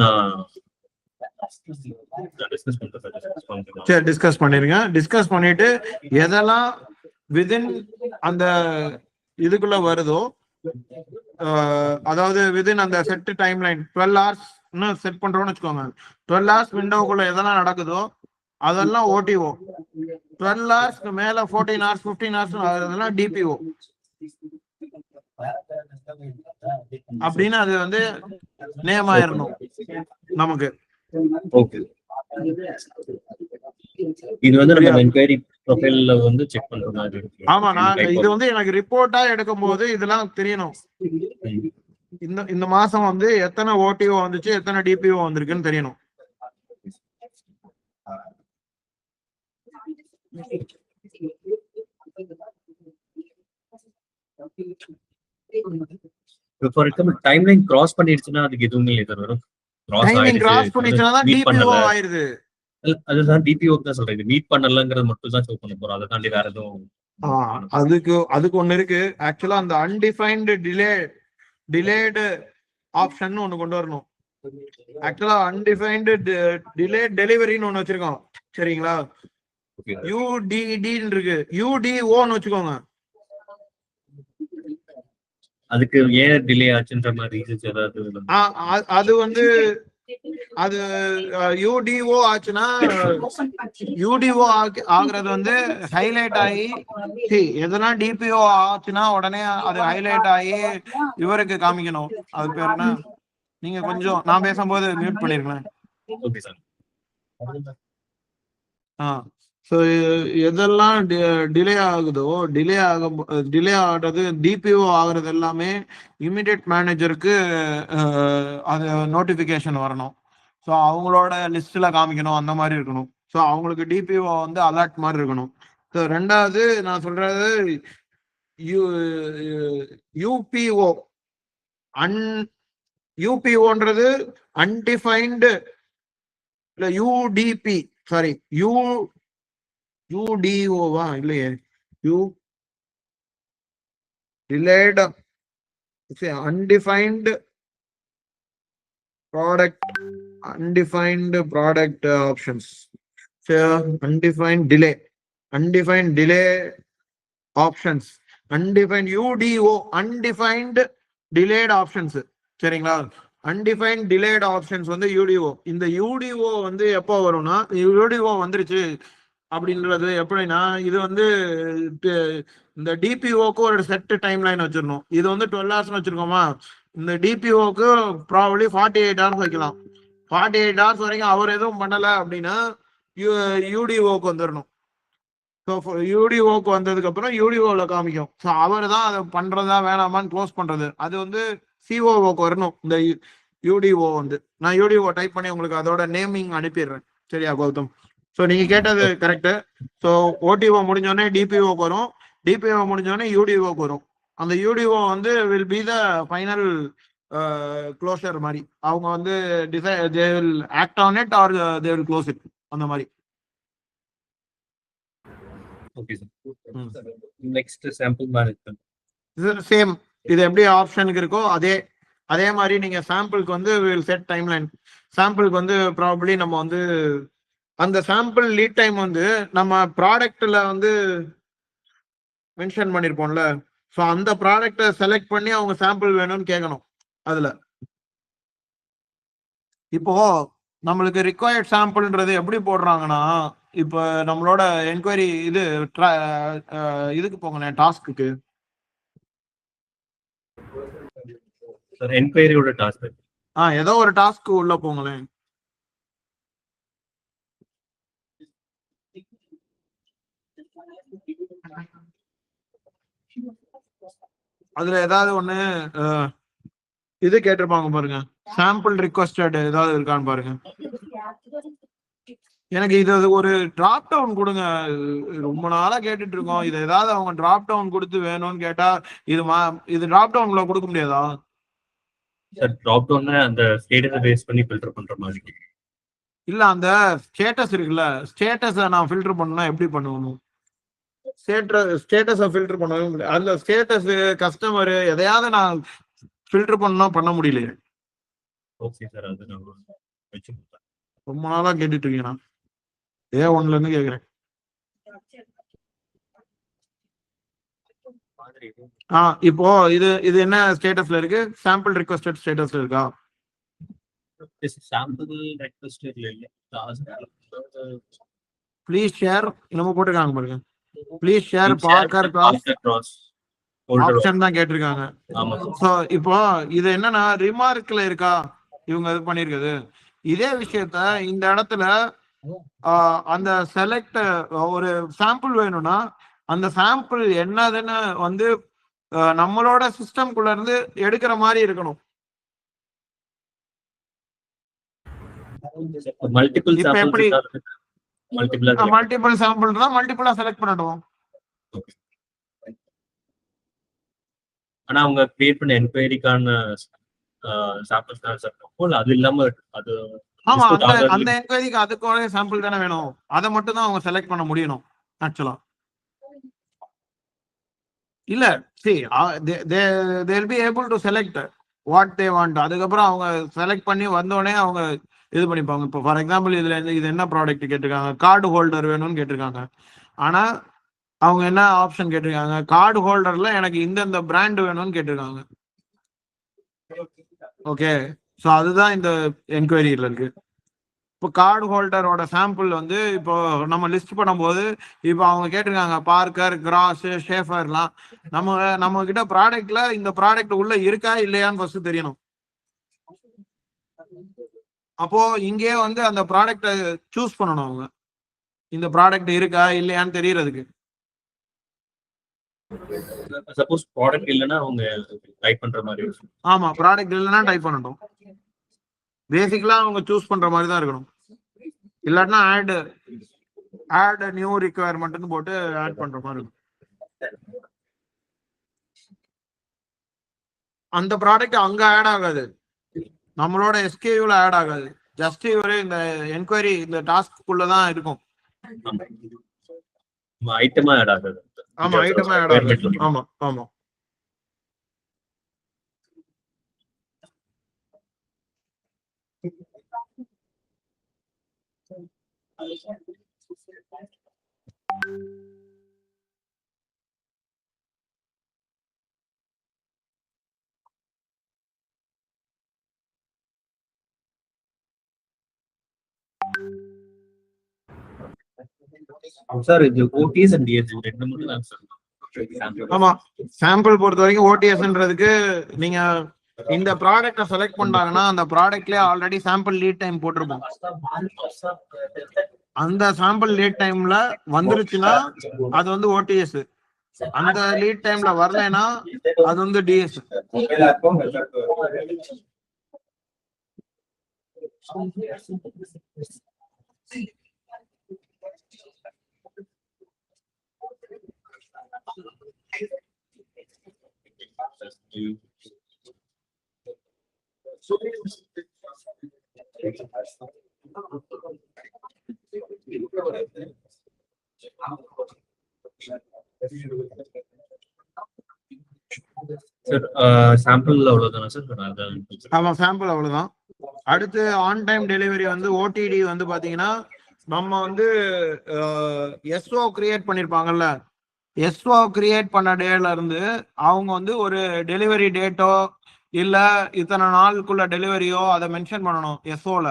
சரி டிஸ்கஸ் பண்ணிருங்க. டிஸ்கஸ் பண்ணிட்டு எதெல்லாம் விதின் அந்த இதுக்குள்ள வருதோ, அதாவது விதின் அந்த set time line 12 hours set பண்றோம்னு வச்சுக்கோங்க. 12 hours விண்டோக்குள்ள எதெல்லாம் நடக்குதோ அதெல்லாம் ஓடிஓ. 12 hours மேல 14 hours 15 hours அதெல்லாம் டிபிஓ அப்படின்னு அது வந்து நேம் ஆயிரணும் நமக்கு. ஓகே இது வந்து நம்ம என்கொயரி ப்ரொஃபைல்ல வந்து செக் பண்ற மாதிரி இருக்கு. ஆமா, நான் இது வந்து எனக்கு ரிப்போர்ட்டா எடுக்கும் போது இதெல்லாம் தெரியணும். இந்த மாசம் வந்து எத்தனை ஓடிஓ வந்துச்சு, எத்தனை டிபிஓ வந்திருக்குன்னு தெரியணும். ஃபார் எக்ஸாம்பிள் டைம்லைன் கிராஸ் பண்ணிடுச்சுன்னா அதுக்கு எதுவுமே இல்லை சார். வரும் டைமிங் கிராஸ் பண்ணிச்சுனா தான் டிபிஓ ஆயிருது. அதுதான் டிபிஓ தான் சொல்றேன். இது மீட் பண்ணலங்கிறது மட்டும் தான் ஷோ பண்ண போறோம். அதை தாண்டி வேற எதுவும் அதுக்கு ஒண்ணு இருக்கு. ஆக்சுவலா அந்த அன்டிஃபைன்டு டிலேடு ஆப்ஷன் ஒண்ணு கொண்டு வரணும். ஆக்சுவலா அன்டிஃபைன்டு டிலேட் டெலிவரின்னு ஒண்ணு வச்சிருக்கோம். சரிங்களா? யூடிடின்னு இருக்கு. யூடிஓன்னு வச்சுக்கோங்க. அதுக்கு ஏன் டிலே ஆச்சுன்ற மாதிரி ரீசன்ஸ் ஏதாவது? அது வந்து அது யூடிஓ ஆச்சுன்னா யூடிஓ ஆகுறது வந்து ஹைலைட் ஆகி எதனா டிபிஓ ஆச்சுன்னா உடனே அது ஹைலைட் ஆகி இவருக்கு காமிக்கணும். அது பேர் என்ன? நீங்க கொஞ்சம் நான் பேசும்போது மியூட் பண்ணிருக்கேன். Okay sir. ஸோ எதெல்லாம் டிலே ஆகுதோ டிலே ஆகுறது டிபிஓ ஆகுறது எல்லாமே இமிடியேட் மேனேஜருக்கு அது நோட்டிஃபிகேஷன் வரணும். ஸோ அவங்களோட லிஸ்ட்ல காமிக்கணும். அந்த மாதிரி இருக்கணும். ஸோ அவங்களுக்கு டிபிஓ வந்து அலர்ட் மாதிரி இருக்கணும். ஸோ ரெண்டாவது நான் சொல்றது யூபிஓ யூபிஓன்றது அன்டிஃபைன்டு இல்ல யூடிபி சாரி யூடிஓவா இல்லையே delayed undefined product options undefined delay options undefined யூடிஓ undefined delayed options. சரிங்களா? அன்டிஃபைன்ட் டிலேட் ஆப்ஷன்ஸ் வந்து யூடிஓ. இந்த யூடிஓ வந்து எப்போ வரும்னா யூடிஓ வந்துருச்சு அப்படின்றது எப்படின்னா இது வந்து இந்த டிபிஓக்கு ஒரு செட் டைம் லைன் வச்சிடணும். இது வந்து 12 hours வச்சிருக்கோமா, இந்த டிபிஓக்கு ப்ராபபிலி 48 hours வைக்கலாம். 48 hours வரைக்கும் அவர் எதுவும் பண்ணல அப்படின்னா யூடிஓக்கு வந்துடணும். ஸோ யூடிஓக்கு வந்ததுக்கு அப்புறம் யூடிஓல காமிக்கும். ஸோ அவர் தான் அதை பண்றதா வேணாமான்னு க்ளோஸ் பண்றது. அது வந்து சிஓஓக்கு வரணும். இந்த யூடிஓ வந்து நான் யூடிஓ டைப் பண்ணி உங்களுக்கு அதோட நேமிங் அனுப்பிடுறேன். சரியா கௌதம்? ஸோ நீங்க கேட்டது கரெக்டு. ஸோ ஓடிஓ முடிஞ்சோடனே டிபிஓக்கு வரும். டிபிஓ முடிஞ்சோடனே யூடிஓக்கு வரும். அந்த யூடிஓ வந்து will be the final closure மாதிரி. அவங்க வந்து they will act on it or they will close it. அந்த மாதிரி. Okay sir. Next sample management same. இது எப்படி ஆப்ஷனுக்கு இருக்கோ அதே மாதிரி நீங்க சாம்பிளுக்கு வந்து வில் செட் டைம்லைன். சாம்பிளுக்கு வந்து ப்ராபபிலி நம்ம வந்து அந்த சாம்பிள் லீட் டைம் வந்து நம்ம ப்ராடக்ட்ல வந்து மென்ஷன் பண்ணிருப்போம்ல. ஸோ அந்த ப்ராடக்டை செலக்ட் பண்ணி அவங்க சாம்பிள் வேணும்னு கேட்கணும். அதுல இப்போ நம்மளுக்கு ரிக்வயர்ட் சாம்பிள்ன்றது எப்படி போடுறாங்கன்னா, இப்போ நம்மளோட என்கொயரி இதுக்கு போங்க டாஸ்க்கு. சார் என்கொயரியோட டாஸ்க் ஏதோ ஒரு டாஸ்க் உள்ள போங்களேன். அதுல ஏதாவது ஒண்ணு இது கேட்டிருப்பாங்க பாருங்க. சாம்பிள் ரிக்வெஸ்டட் ஏதாவது இருக்கான்னு பாருங்க. எனக்கு இது ஒரு டிராப் டவுன் கொடுங்க. ரொம்ப நாளா கேட்டுட்டு இருக்கோம். இது ஏதாவது அவங்க டிராப் டவுன் கொடுத்து வேணும்னு கேட்டா இது டிராப் டவுன்ல கொடுக்க முடியாதா? சார் டிராப் டவுன்ல அந்த ஸ்டேட்டஸை பேஸ் பண்ணி ஃபில்டர் பண்ற மாதிரி இல்ல. அந்த ஸ்டேட்டஸ் இருக்குல்ல, ஸ்டேட்டஸை நான் ஃபில்டர் பண்ணனும். எப்படி பண்ணுவோம்? ஸ்டேட்டஸை ஃபில்டர் பண்ணவும் முடியாது. அந்த ஸ்டேட்டஸ் கஸ்டமர் எதையாவது நான் ஃபில்டர் பண்ண முடியல. Okay sir. அது நான் வெச்சு ரொம்ப நாளா கேட்டுட்டு இருக்கீங்க. A1ல இருந்து கேக்குறேன். இப்போ இது என்ன ஸ்டேட்டஸ்ல இருக்கு? சாம்பிள் ரிக்வெஸ்டட் ஸ்டேட்டஸ்ல இருக்கா? சாம்பிள் ரிக்வெஸ்டட் இல்ல. ப்ளீஸ் ஷேர் நம்ம போட்டுருக்காங்க பாருங்க. Please share Parker cross option தான் கேட்டிருக்காங்க. சோ இப்போ இது என்னன்னா ரிமார்க்ல இருக்கா இவங்க இது பண்ணிருக்குது. இதே விஷயத்த இந்த இடத்துல அந்த செலக்ட் ஒரு சாம்பிள் வேணும்னா அந்த சாம்பிள் என்னதுன்னு வந்து நம்மளோட சிஸ்டம்குள்ள இருந்து எடுக்கிற மாதிரி இருக்கணும். மல்டிபிள் இப்ப எப்படி மல்டிபிள் மல்டிபிள் சாம்பிள் தான் மல்டிபிளா செலக்ட் பண்ணணும். ஆனா அவங்க கிரியேட் பண்ண என்கொயரிக்கான சாம்பிள்ஸ் தான் சார். அது இல்லாம அது ஆமா, அந்த என்கொயரிக்கு அதுக்கு சாம்பிள் தானே வேணும். அதை மட்டும் தான் அவங்க செலக்ட் பண்ண முடியணும் ஆக்சுவலா. இல்ல see they'll be able to select what they want. அதுக்கப்புறம் அவங்க செலக்ட் பண்ணி வந்தோடனே அவங்க இது பண்ணிப்பாங்க. இப்போ ஃபார் எக்ஸாம்பிள் இதுல இது என்ன ப்ராடக்ட் கேட்டிருக்காங்க, கார்டு ஹோல்டர் வேணும்னு கேட்டிருக்காங்க. ஆனா அவங்க என்ன ஆப்ஷன் கேட்டிருக்காங்க, கார்டு ஹோல்டர்ல எனக்கு இந்த பிராண்ட் வேணும்னு கேட்டிருக்காங்க. ஓகே, ஸோ அதுதான் இந்த என்கொயரியில இருக்கு. இப்போ கார்டு ஹோல்டரோட சாம்பிள் வந்து இப்போ நம்ம லிஸ்ட் பண்ணும்போது இப்போ அவங்க கேட்டிருக்காங்க பார்க்கர், கிராஸ், ஷேஃபர்லாம். நம்ம கிட்ட ப்ராடக்ட்ல இந்த ப்ராடக்ட் உள்ள இருக்கா இல்லையான்னு ஃபர்ஸ்ட் தெரியணும். அப்போ இங்கே வந்து அந்த ப்ராடக்டை சூஸ் பண்ணணும் அவங்க, இந்த ப்ராடக்ட் இருக்கா இல்லையான்னு தெரியறதுக்கு. சப்போஸ் ப்ராடக்ட் இல்லைன்னா அவங்க டைப் பண்ற மாதிரி. ஆமா, ப்ராடக்ட் இல்லைன்னா டைப் பண்ணணும். பேசிக்கலா அவங்க சூஸ் பண்ற மாதிரி தான் இருக்கணும். இல்லாட்டினா ஆட் நியூ ரிக்வயர்மெண்ட்னு போட்டு ஆட் பண்ற மாதிரி இருக்கும். அந்த ப்ராடக்ட் அங்க ஆட் ஆகாது, நம்மளோட எஸ்கேயூல ஆட் ஆகாது. ஜஸ்ட் ஒரு இந்த என்கொயரி இந்த டாஸ்க்குள்ள தான் இருக்கும். ஐட்டமா ஆட் ஆகாது. ஆமா, ஐட்டமா ஆட் ஆகாது. ஆமா ஆமா. சார் இது ஓடிஎஸ் அண்ட் டிஎஸ் ரெண்டு மட்டும் தான் சார். ஆமா, சாம்பிள் பொறுத்த வரைக்கும் ஓடிஎஸ்ன்றதுக்கு நீங்க இந்த ப்ராடக்ட செலக்ட் பண்ணாங்கன்னா அந்த ப்ராடக்ட்லயே ஆல்ரெடி சாம்பிள் லீட் டைம் போட்டிருப்போம். அந்த சாம்பிள் லீட் டைம்ல வந்துருச்சுன்னா அது வந்து ஓடிஎஸ். அந்த லீட் டைம்ல வரலைன்னா அது வந்து டிஎஸ். சார் சாம்பிள் அவ்வளவுதானா சார்? ஆமா, சாம்பிள் அவ்வளவுதான். அடுத்து ஆன் டைம் டெலிவரி வந்து ஓடிடி வந்து பாத்தீங்கன்னா நம்ம வந்து எஸ்ஓ கிரியேட் பண்ணிருப்பாங்கல்ல, எஸ்ஓ கிரியேட் பண்ண டேல இருந்து அவங்க வந்து ஒரு டெலிவரி டேட்டோ இல்ல இத்தனை நாளுக்குள்ள டெலிவரியோ அதை மென்ஷன் பண்ணணும் எஸ்ஓல.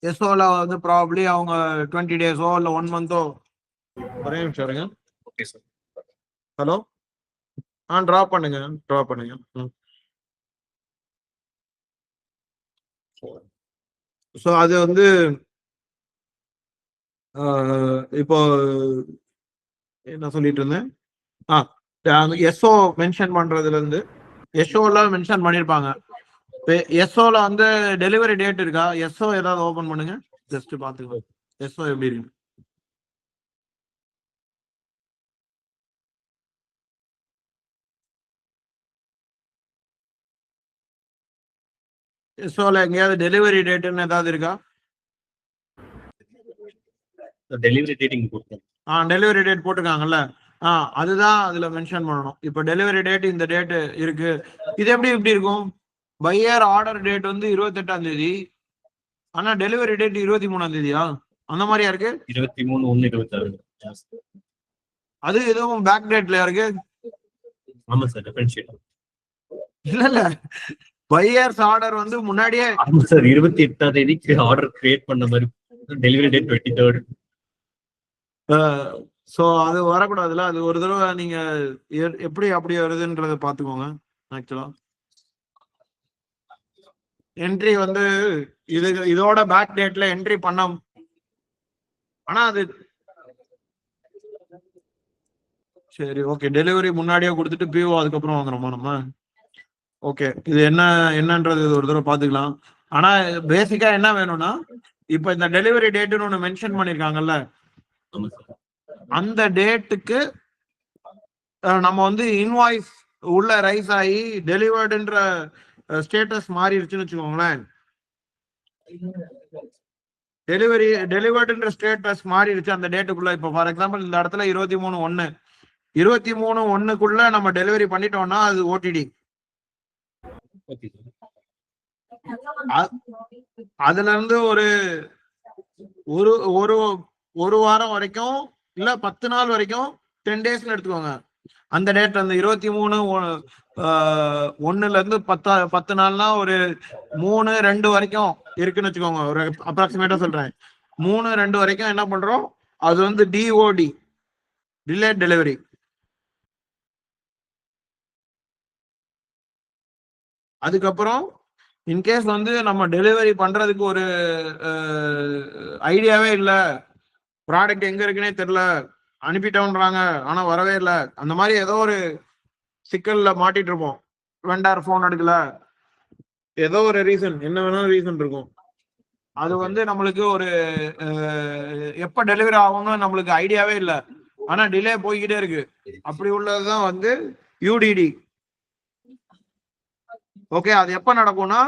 எஸ்ஓல வந்து ப்ராபப்ளி அவங்க 20 டேஸோ இல்ல 1 மந்தோ. ஒரே நிமிஷம் இருங்க. Okay sir. ஹலோ, டிராப் பண்ணுங்க. ஸோ அது வந்து இப்போ என்ன சொல்லிட்டு இருந்தேன், எஸ்ஓ மென்ஷன் பண்றதுல இருந்து எஸ்ஓல மென்ஷன் பண்ணிருப்பாங்க. எஸ்ஓல வந்து டெலிவரி டேட் இருக்கா, எஸ்ஓ ஏதாவது ஓபன் பண்ணுங்க, ஜஸ்ட் பாத்துக்கோ எஸ்ஓ எப்படி இருக்கு. எஸ்ஓல எங்கேயாவது டெலிவரி டேட்னு ஏதாவது இருக்கா? டெலிவரி டேட் இங்க போட்டுருக்காங்க. டெலிவரி டேட் போட்டிருக்காங்கல்ல, அதுதான் அதுல மென்ஷன் பண்ணணும். இப்போ டெலிவரி டேட் இந்த டேட் இருக்கு. இது எப்படி இருக்கும், பையர் ஆர்டர் டேட் வந்து 28ஆம் தேதி, ஆனா டெலிவரி டேட் 23ஆம் தேதியா? அந்த மாதிரியா இருக்கு. 23/1/26. அது எதுவும் பேக் டேட்லயா இருக்கு? ஆமா சார், டிஃபரன்ஷியேட். இல்ல பையர்ஸ் ஆர்டர் வந்து முன்னாடியே. ஆமா சார், 28ஆம் தேதிக்கு ஆர்டர் கிரியேட் பண்ண மாதிரி, டெலிவரி டேட் 23rd. ஸோ அது வரக்கூடாதுல்ல. அது ஒரு தடவை நீங்க எப்படி அப்படி வருதுன்றத பாத்துக்கோங்க ஆக்சுவலா. என்ட்ரி வந்து இதோட பேக் டேட்ல என்ட்ரி பண்ண, ஆனா அது சரி ஓகே. டெலிவரி முன்னாடியே கொடுத்துட்டு பிஓ அதுக்கப்புறம் வாங்குறோமா நம்ம? ஓகே, இது என்னன்றது ஒரு தடவை பாத்துக்கலாம். ஆனா பேசிக்கா என்ன வேணும்னா, இப்ப இந்த டெலிவரி டேட்னு ஒண்ணு மென்ஷன் பண்ணிருக்காங்கல்ல, அந்த டேட்டுக்கு நம்ம வந்து இன்வாய்ஸ் உள்ள ரைஸ் ஆகி டெலிவர்டுன்ற ஸ்டேட்டஸ் மாறிடுச்சுன்னு வச்சுக்கோங்களேன். டெலிவர்டுன்ற ஸ்டேட்டஸ் மாறிடுச்சு அந்த டேட்டுக்குள்ள. இப்போ ஃபார் எக்ஸாம்பிள் இந்த இடத்துல 23/1 நம்ம டெலிவரி பண்ணிட்டோம்னா அது ஓடிடி. அதுல இருந்து ஒரு ஒரு ஒரு ஒரு வாரம் வரைக்கும் இல்ல 10 நாள் வரைக்கும் 10 டேஸ்ல எடுத்துக்கோங்க. அந்த டேட் அந்த 23/1 இருந்து 10 நாள்னா ஒரு 3/2 வரைக்கும் இருக்குன்னு வச்சுக்கோங்க. ஒரு அப்ராக்சிமேட்டா சொல்றேன். 3/2 வரைக்கும் என்ன பண்றோம், அது வந்து டிஓடி, டிலேட் டெலிவரி. அதுக்கப்புறம் இன்கேஸ் வந்து நம்ம டெலிவரி பண்றதுக்கு ஒரு ஐடியாவே இல்லை, ப்ராடக்ட் எங்க இருக்குன்னே தெரியல, அனுப்பிட்டோன்றாங்க ஆனா வரவே இல்லை, அந்த மாதிரி ஏதோ ஒரு சிக்கல்ல மாட்டிட்டு இருப்போம். வெண்டார் போன் எடுக்கல, ஏதோ ஒரு ரீசன், என்ன வேணாலும் ரீசன் இருக்கும். அது வந்து நம்மளுக்கு ஒரு எப்ப டெலிவரி ஆகும்னு நம்மளுக்கு ஐடியாவே இல்லை, ஆனா டிலே போய்கிட்டே இருக்கு. அப்படி உள்ளதுதான் வந்து யூடிடி. ஓகே, அது எப்ப நடக்கும்னா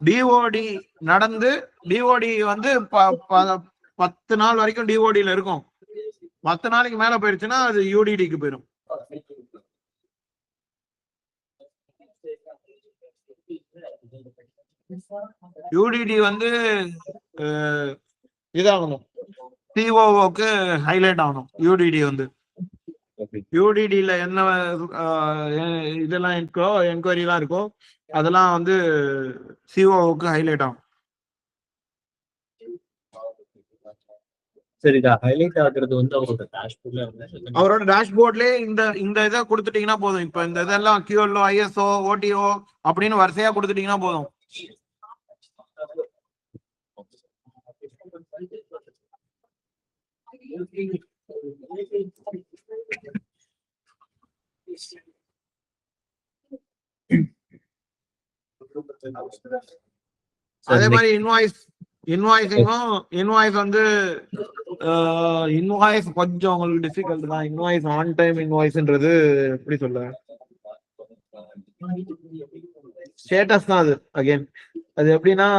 டிஓடி நடந்து, டிஓடி வந்து 10 நாள் வரைக்கும் டிஓடியில இருக்கும். 10 நாளைக்கு மேல போயிடுச்சுன்னா அது யூடிடிக்கு போயிடும். யூடிடி வந்து இதாகணும், சிஓஓக்கு ஹைலைட் ஆகணும். யூடிடி வந்து யூடிடியில என்ன இதெல்லாம் இருக்கோ, என்கொயரிலாம் இருக்கோ, அதெல்லாம் வந்து சிஓஓக்கு ஹைலைட் ஆகும். சரி, ஹைலைட் ஆகுறது வந்து அவரோட டேஷ்போர்ட்லயே இந்த இதை கொடுத்துட்டீங்கன்னா போதும். இப்ப இந்த இதெல்லாம் கியூஎல்ஓ, ஐஎஸ்ஓ, ஓடிஓ அப்படின்னு வரிசையா கொடுத்துட்டீங்கன்னா போதும். அதே மாதிரி இன்வாய்ஸ் வந்து இன்வாய்ஸ் கொஞ்சம் உங்களுக்கு டிஃபிகல்ட் தான். இன்வாய்ஸ் ஆன் டைம் இன்வாய்ஸ்ன்றது எப்படி சொல்ல, ஸ்டேட்டஸ் தான் அது. அகைன் அது எப்படின்னா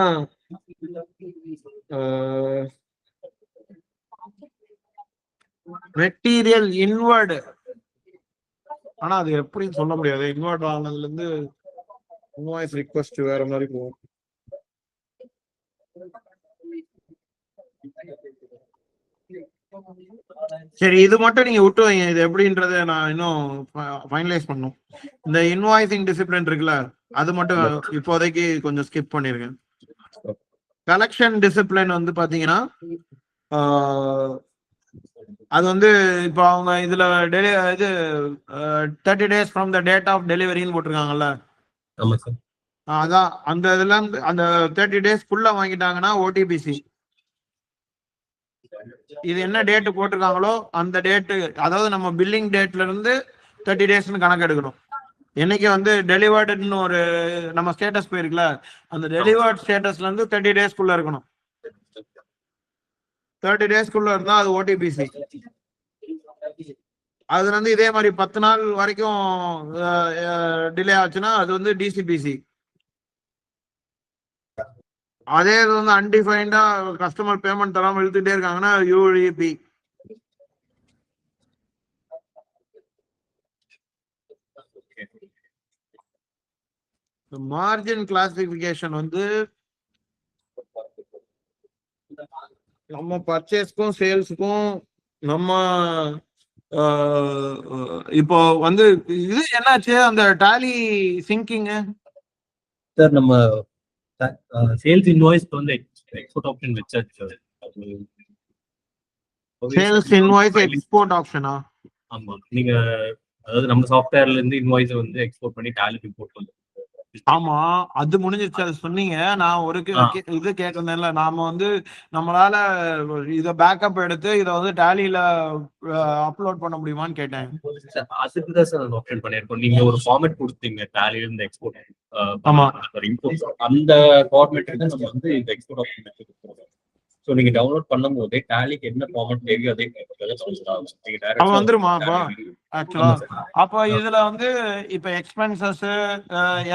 மெட்டீரியல் இன்வர்டு, ஆனா அது எப்படின்னு சொல்ல முடியாது. இன்வர்ட் ஆனதுல இருந்து இன்வாய்ஸ் ரிக்வெஸ்ட் வேற மாதிரி போகும். சரி, இது மட்டும் நீங்க விட்டு வைங்க. இது எப்படின்றத நான் இன்னும் ஃபைனலைஸ் பண்ணும். இந்த இன்வாய்சிங் டிசிப்ளின் இருக்குல்ல, அது மட்டும் இப்போதைக்கு கொஞ்சம் ஸ்கிப் பண்ணிருக்கேன். கலெக்ஷன் டிசிப்ளின் வந்து பாத்தீங்கன்னா அது வந்து இப்போ அவங்க இதுல இது 30 days from the date of டெலிவரின்னு போட்டிருக்காங்கல்ல. அதான் அந்த இதுல அந்த 30 daysக்குள்ள வாங்கிட்டாங்கன்னா ஓடிபிசி. இது என்ன டேட் போட்டிருக்காங்களோ அந்த டேட்டு, அதாவது நம்ம பில்லிங் டேட்ல இருந்து 30 daysன்னு கணக்கு எடுக்கணும். என்னைக்கு வந்து டெலிவர்டுன்னு ஒரு நம்ம ஸ்டேட்டஸ் போயிருக்குல்ல, அந்த டெலிவர்ட் ஸ்டேட்டஸ்ல இருந்து 30 daysக்குள்ள இருக்கணும். 30 daysக்குள்ள இருந்தா அது ஓடிபிசி. அதுல இருந்து இதே மாதிரி 10 நாள் வரைக்கும் டிலே ஆச்சுன்னா அது வந்து டிசிபிசி. அதே இது வந்து அன்டிஃபைன்டா கஸ்டமர் பேமெண்ட் தராம இழுத்துட்டே இருக்காங்கன்னா யூஇபி. மார்ஜின் கிளாசிபிகேஷன் வந்து நம்ம பர்ச்சேஸ்க்கும் சேல்ஸுக்கும் நம்ம இப்போ வந்து இது என்னாச்சு அந்த டாலி சிங்கிங் சார்? நம்ம சேல்ஸ் இன்வாய்ஸ் வந்து எக்ஸ்போர்ட் ஆப்ஷன் வச்சாச்சு. சேல்ஸ் இன்வாய்ஸ் எக்ஸ்போர்ட் ஆப்ஷனா? ஆமா, நீங்க அதாவது நம்ம சாஃப்ட்வேர்ல இருந்து இன்வாய்ஸ் வந்து எக்ஸ்போர்ட் பண்ணி டாலிக்கு போட்டு ஆமா, அது முடிஞ்சிருச்சு. அது சொன்னீங்க. நான் ஒரு இது கேட்டிருந்தேன்ல. நாம வந்து நம்மளால இத பேக்கப் எடுத்து இத வந்து டேலில அப்லோட் பண்ண முடியுமான்னு கேட்டேன். அதுக்கு தான் சார் ஆப்ஷன் பண்ணியிருக்கோம். நீங்க ஒரு ஃபார்மேட் கொடுத்தீங்க டேலில இருந்து எக்ஸ்போர்ட் ஆமா. இம்போர்ட் அந்த ஃபார்மேட்டுக்கு தான் நம்ம வந்து இந்த எக்ஸ்போர்ட் ஆப்ஷன் கொடுத்துருக்கோம். ஸோ நீங்க டவுன்லோட் பண்ணும் போதே டேலிக்கு என்ன ஃபார்மேட் தேவையோ அதே அவன் வந்துருமா அப்போ ஆக்சுவலா? அப்போ இதுல வந்து இப்ப எக்ஸ்பென்சஸ்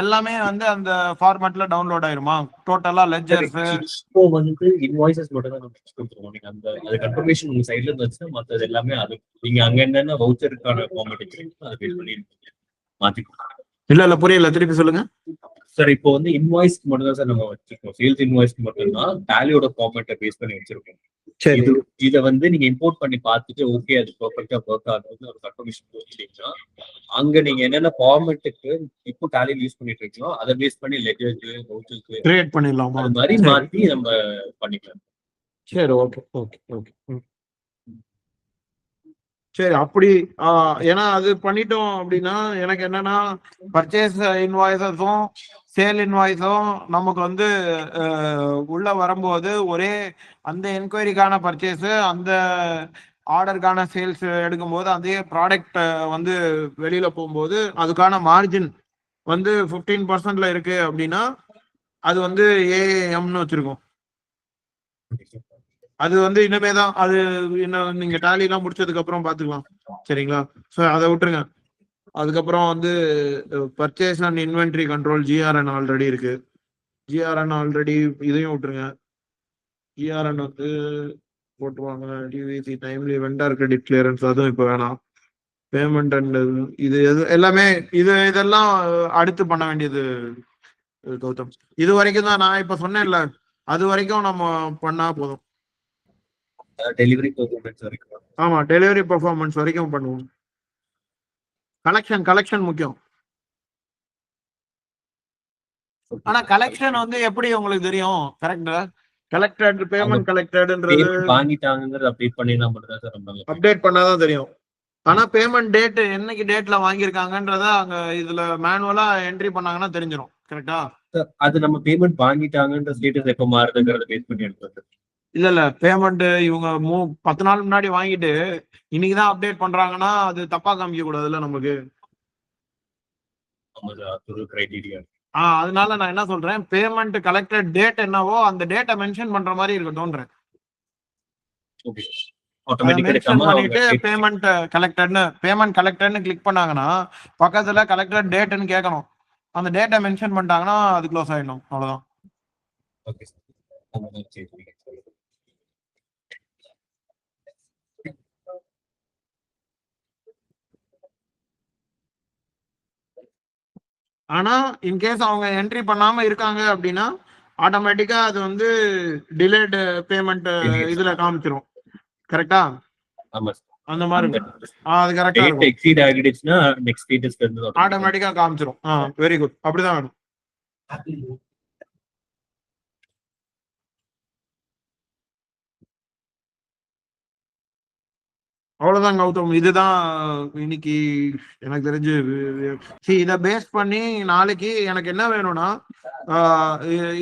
எல்லாமே வந்து அந்த ஃபார்மேட்ல டவுன்லோட் ஆயிருமா? டோட்டலா லெட்ஜர்ஸ் இப்போ வந்து இன்வாய்சஸ் மட்டும் தான் நம்ம கொடுத்துருவோம். நீங்க அந்த அது கன்ஃபர்மேஷன் உங்க சைட்ல இருந்து வச்சுன்னா மற்றது எல்லாமே அது நீங்க அங்க என்னென்ன வவுச்சருக்கான ஃபார்மேட் அதை பேஸ் பண்ணி மாத்தி இல்ல புரியல, திருப்பி சொல்லுங்க. சார் இப்போ வந்து இன்வாய்ஸ்க்கு மட்டும் தான் சார் நம்ம வச்சிருக்கோம். சேல்ஸ் இன்வாய்ஸ்க்கு மட்டும் தான் டேலியோட ஃபார்மேட்டை பேஸ் பண்ணி வச்சிருக்கோம். சரி. இதை வந்து நீங்க இம்போர்ட் பண்ணி பார்த்துட்டு ஓகே அது பெர்ஃபெக்ட்டா ஒர்க் ஆகுதுன்னு ஒரு கன்ஃபர்மேஷன் கொடுத்துட்டீங்கன்னா அங்க நீங்க என்னென்ன ஃபார்மேட்டுக்கு இப்போ டேலியில் யூஸ் பண்ணிட்டு இருக்கீங்களோ அதை பேஸ் பண்ணி லெட்ஜர்ஸ் வவுச்சர்ஸ் கிரியேட் பண்ணிடலாமா? அது மாதிரி மாத்தி நம்ம பண்ணிக்கலாம். சரி, ஓகே ஓகே ஓகே. சரி, அப்படி ஏன்னா அது பண்ணிட்டோம் அப்படின்னா எனக்கு என்னன்னா பர்ச்சேஸ் இன்வாய்ஸஸும் சேல் இன்வாய்ஸும் நமக்கு வந்து உள்ள வரும்போது ஒரே அந்த என்கொயரிக்கான பர்ச்சேஸ் அந்த ஆர்டருக்கான சேல்ஸ் எடுக்கும்போது அதே ப்ராடக்ட் வந்து வெளியில போகும்போது அதுக்கான மார்ஜின் வந்து 15% இருக்கு அப்படின்னா அது வந்து ஏஎம்னு வச்சிருக்கோம். அது வந்து இனிமே தான் அது இன்னும் நீங்க டேலி எல்லாம் முடிச்சதுக்கு அப்புறம் பாத்துக்கலாம். சரிங்களா? ஸோ அதை விட்டுருங்க. அதுக்கப்புறம் வந்து purchase and inventory control GRN already இருக்கு. ஜிஆர்என் ஆல்ரெடி இதையும் விட்டுருங்க. ஜிஆர்என் வந்து போட்டுருவாங்க. TVC timely vendor credit clearance அதுவும் இப்போ வேணாம். பேமெண்ட் அண்ட் இது எல்லாமே இதெல்லாம் அடுத்து பண்ண வேண்டியது கௌதம். இது வரைக்கும் தான் நான் இப்ப சொன்னேன்ல, அது வரைக்கும் நம்ம பண்ணா போதும். டெலிவரி பெர்ஃபார்மன்ஸ் வரைக்கும். ஆமா, டெலிவரி பெர்ஃபார்மன்ஸ் வரைக்கும் பண்ணுவோம். கலெக்ஷன் முக்கியம். ஆனா கலெக்ஷன் வந்து எப்படி உங்களுக்கு தெரியும்? கரெக்ட். கலெக்டட் பேமெண்ட் கலெக்டட்ன்றது வாங்கிட்டாங்கங்கறது அப்டேட் பண்ணினா மட்டும் தான் சார் நம்ம அப்டேட் பண்ணாதான் தெரியும். ஆனா பேமெண்ட் டேட் என்னைக்கு டேட்ல வாங்கியிருக்காங்கன்றத அங்க இதுல மேனுவலா என்ட்ரி பண்ணாங்கன்னா தெரிஞ்சிடும். கரெக்டா? அது நம்ம பேமெண்ட் வாங்கிட்டாங்கன்ற ஸ்டேட்டஸ் எப்ப மாறுதுங்கறத பேஸ் பண்ணி எடுத்து இல்ல பேமெண்ட் இவங்க 10 நாள் முன்னாடி வாங்கிட்டு இன்னைக்குதான் அப்டேட் பண்றாங்கன்னா அது தப்பா காமிக்க கூடாதுல்ல நமக்கு. கிரைட்டீரியா. அதனால நான் என்ன சொல்றேன், பேமெண்ட் கலெக்டட் டேட் என்னவோ அந்த டேட்டை மென்ஷன் பண்ற மாதிரி இருக்கட்டும்ன்றேன். ஓகே. ஆட்டோமேட்டிக்கா மென்ஷன் பண்ணிட்டு பேமெண்ட் கலெக்டட்னு கிளிக் பண்ணாங்கன்னா பக்கத்துல கலெக்டட் டேட்னு கேட்கணும். அந்த டேட்டை மென்ஷன் பண்ணிட்டாங்கன்னா அது க்ளோஸ் ஆயிடும். அவ்வளவுதான். Okay sir. ஆனா இன்கேஸ் அவங்க என்ட்ரி பண்ணாம இருக்காங்க அப்படின்னா ஆட்டோமேட்டிக்கா அது வந்து டிலேட் பேமெண்ட் இதுல காமிச்சிரும். கரெக்டா? ஆமா சார். அந்த மாதிரி அது கரெக்டா இருக்கும். எக்ஸீட் ஆகிடுச்சுன்னா நெக்ஸ்ட் ஸ்டேட்டஸ்ல இருந்து ஆட்டோமேட்டிக்கா காமிச்சிரும். Very good. அப்படிதான் வேணும். அவ்வளவுதான் கௌதம். இதுதான் இன்னைக்கு எனக்கு தெரிஞ்சு. இதை பேஸ் பண்ணி நாளைக்கு எனக்கு என்ன வேணும்னா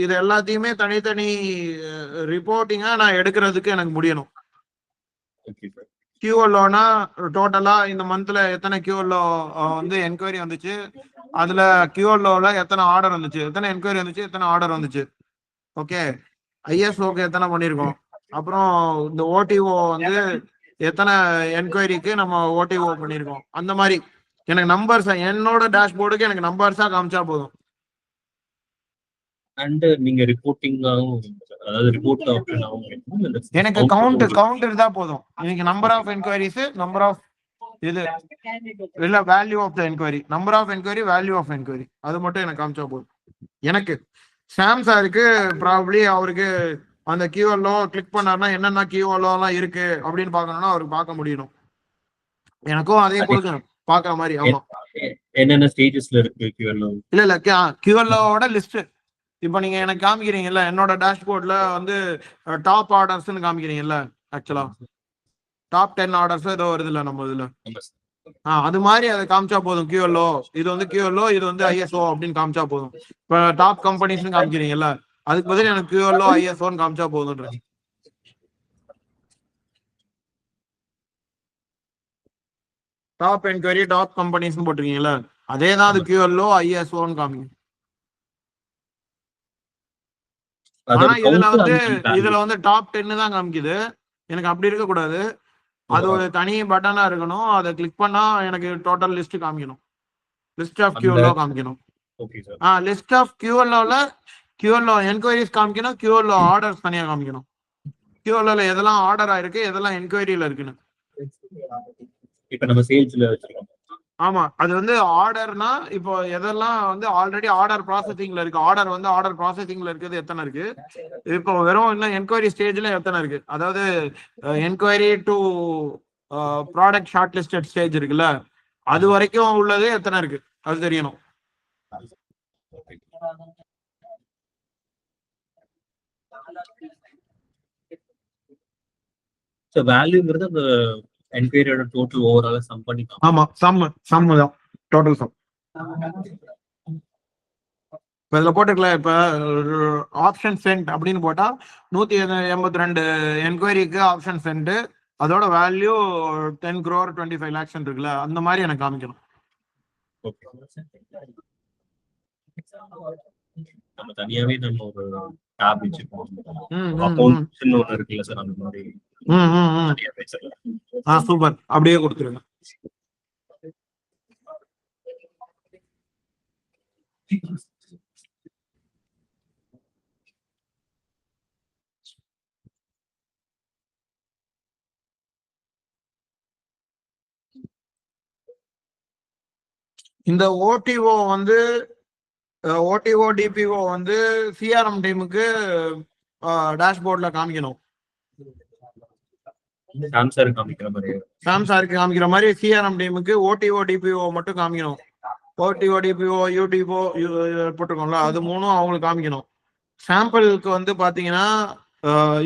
இது எல்லாத்தையுமே தனித்தனி ரிப்போர்ட்டிங்கா நான் எடுக்கிறதுக்கு எனக்கு முடியணும். கியூஎல்ஓனா டோட்டலா இந்த மந்த்ல எத்தனை கியூஎல்ஓ வந்து என்கொயரி வந்துச்சு, அதுல கியூஎல்ஓல எத்தனை ஆர்டர் வந்துச்சு, எத்தனை என்கொயரி வந்துச்சு, எத்தனை ஆர்டர் வந்துச்சு. ஓகே. ஐஎஸ்ஓக்கு எத்தனை பண்ணிருக்கோம், அப்புறம் இந்த ஓடிஓ வந்து எத்தனை என்கொயரிக்கு நம்ம ஓடிஓ பண்ணிருக்கோம். அந்த மாதிரி எனக்கு நம்பர்ஸ் என்னோட டேஷ்போர்டுக்கு எனக்கு நம்பர்ஸா காமிச்சா போதும். அண்ட் நீங்க ரிப்போர்ட்டிங்காவும் அதாவது ரிப்போர்ட் ஆப்ஷனாவும் எனக்கு கவுண்ட் இருந்தா போதும். எனக்கு number of enquiries, number of இது இல்ல value of the enquiry, number of enquiry, value of enquiry, அது மட்டும் எனக்கு காமிச்சா போதும். எனக்கு சாம் சாருக்கு ப்ராபப்ளி அவருக்கு அந்த கியூஎல்ஓ கிளிக் பண்ணாருன்னா என்னென்ன கியூஎல்ஓ எல்லாம் இருக்கு அப்படின்னு பாக்கணும்னா அவருக்கு பார்க்க முடியணும். எனக்கும் அதே கொடுங்க பாக்குற மாதிரி. ஆமா, என்னென்ன ஸ்டேஜஸ்ல இருக்கு கியூஎல்ஓ. இல்ல கியூஎல்ஓட லிஸ்ட் இப்போ நீங்க எனக்கு காமிக்கிறீங்கல்ல, என்னோட டேஷ்போர்ட்ல வந்து டாப் ஆர்டர்ஸ்னு காமிக்கிறீங்கல்ல, ஆக்சுவலா டாப் 10 ஆர்டர்ஸ் ஏதோ வருது இல்ல நம்ம இதுல. அது மாதிரி அதை காமிச்சா போதும். QLO இது வந்து QLO, இது வந்து ISO அப்படின்னு காமிச்சா போதும். இப்ப டாப் கம்பெனிஸ்னு காமிக்கிறீங்கல்ல, அதுக்கு பதில் எனக்கு QLO ISOன்னு காமிச்சா போதும்ன்றது. டாப் என்கொயரி டாப் கம்பெனிஸ்னு போட்டிருக்கீங்கல்ல, அதே தான் அது QLO ISOன்னு காமிக்கும். ஆனா இதுல வந்து டாப் 10 தான் காமிக்குது. எனக்கு அப்படி இருக்க கூடாது. அது ஒரு தனி பட்டனா இருக்கணும். அதை கிளிக் பண்ணா எனக்கு டோட்டல் லிஸ்ட் காமிக்கணும். லிஸ்ட் ஆஃப் QLO காமிக்கணும். லிஸ்ட் ஆஃப் QLO என்கொயரிஸ் காமிக்கணும். QLO ஆர்டர்ஸ் தனியா காமிக்கணும். QLOல எதெல்லாம் ஆர்டர் ஆயிருக்கு, எதெல்லாம் என்கொயரியில இருக்குன்னு. இப்ப நம்ம சேல்ஸ்ல வச்சிருக்கோம். ஆமா, அது வந்து ஆர்டர்னா இப்போ எதெல்லாம் வந்து ஆல்ரெடி ஆர்டர் ப்ராசஸிங்ல இருக்கு, ஆர்டர் வந்து ஆர்டர் ப்ராசஸிங்ல இருக்குது எத்தனை இருக்கு, இப்போ வெறும் இன்னும் என்கொயரி ஸ்டேஜ்ல எத்தனை இருக்கு, அதாவது enquiry to product short listed stage இருக்குல்ல, அது வரைக்கும் உள்ளது எத்தனை இருக்கு அது தெரியணும். சோ வேல்யூங்கிறது அந்த என்கொயரியோட டோட்டல் ஓவரால் சம் பண்ணி. ஆமா, சம் தான் டோட்டல் சம். இப்ப இதுல போட்டுக்கல, இப்ப ஆப்ஷன் சென்ட் அப்படின்னு போட்டா 182 என்கொயரிக்கு ஆப்ஷன் சென்ட், அதோட வேல்யூ 10 crore 25 lakhs இருக்குல்ல, அந்த மாதிரி எனக்கு காமிக்கணும். நம்ம தனியாவே நம்ம ஒரு டாப் வச்சிருக்கோம். அக்கவுண்ட்ஸ்னு ஒன்னு இருக்குல்ல சார், அந்த மாதிரி. சூப்பர், அப்படியே கொடுத்துருங்க. இந்த ஓடிஓ வந்து டிபிஓ வந்து சிஆர்எம் டீமுக்கு டேஷ்போர்ட்ல காமிக்கணும். சாம்சாருக்கு காமிக்கிற மாதிரி சிஆர்எம் டீமுக்கு ஓடிஓ டிபிஓ மட்டும் காமிக்கணும். ஓடிஓ டிபிஓ யூடிஓ போட்டிருக்கோம்ல, அது மூணும் அவங்களுக்கு காமிக்கணும். சாம்பிளுக்கு வந்து பாத்தீங்கன்னா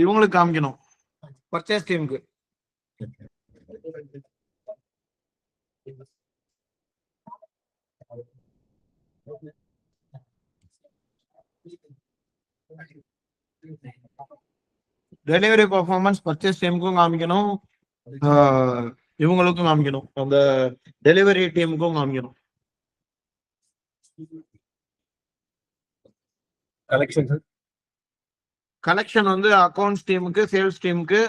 இவங்களுக்கு காமிக்கணும், பர்ச்சேஸ் டீமுக்கு. டெலிவரி பர்ஃபார்மன்ஸ் பர்ச்சேஸ் டீமுக்கும் காமிக்கணும், இவங்களுக்கும் காமிக்கணும், அந்த டெலிவரி டீமுக்கும் காமிக்கணும். கலெக்ஷன் வந்து அக்கௌண்ட்ஸ் டீமுக்கு, சேல்ஸ் டீமுக்கு,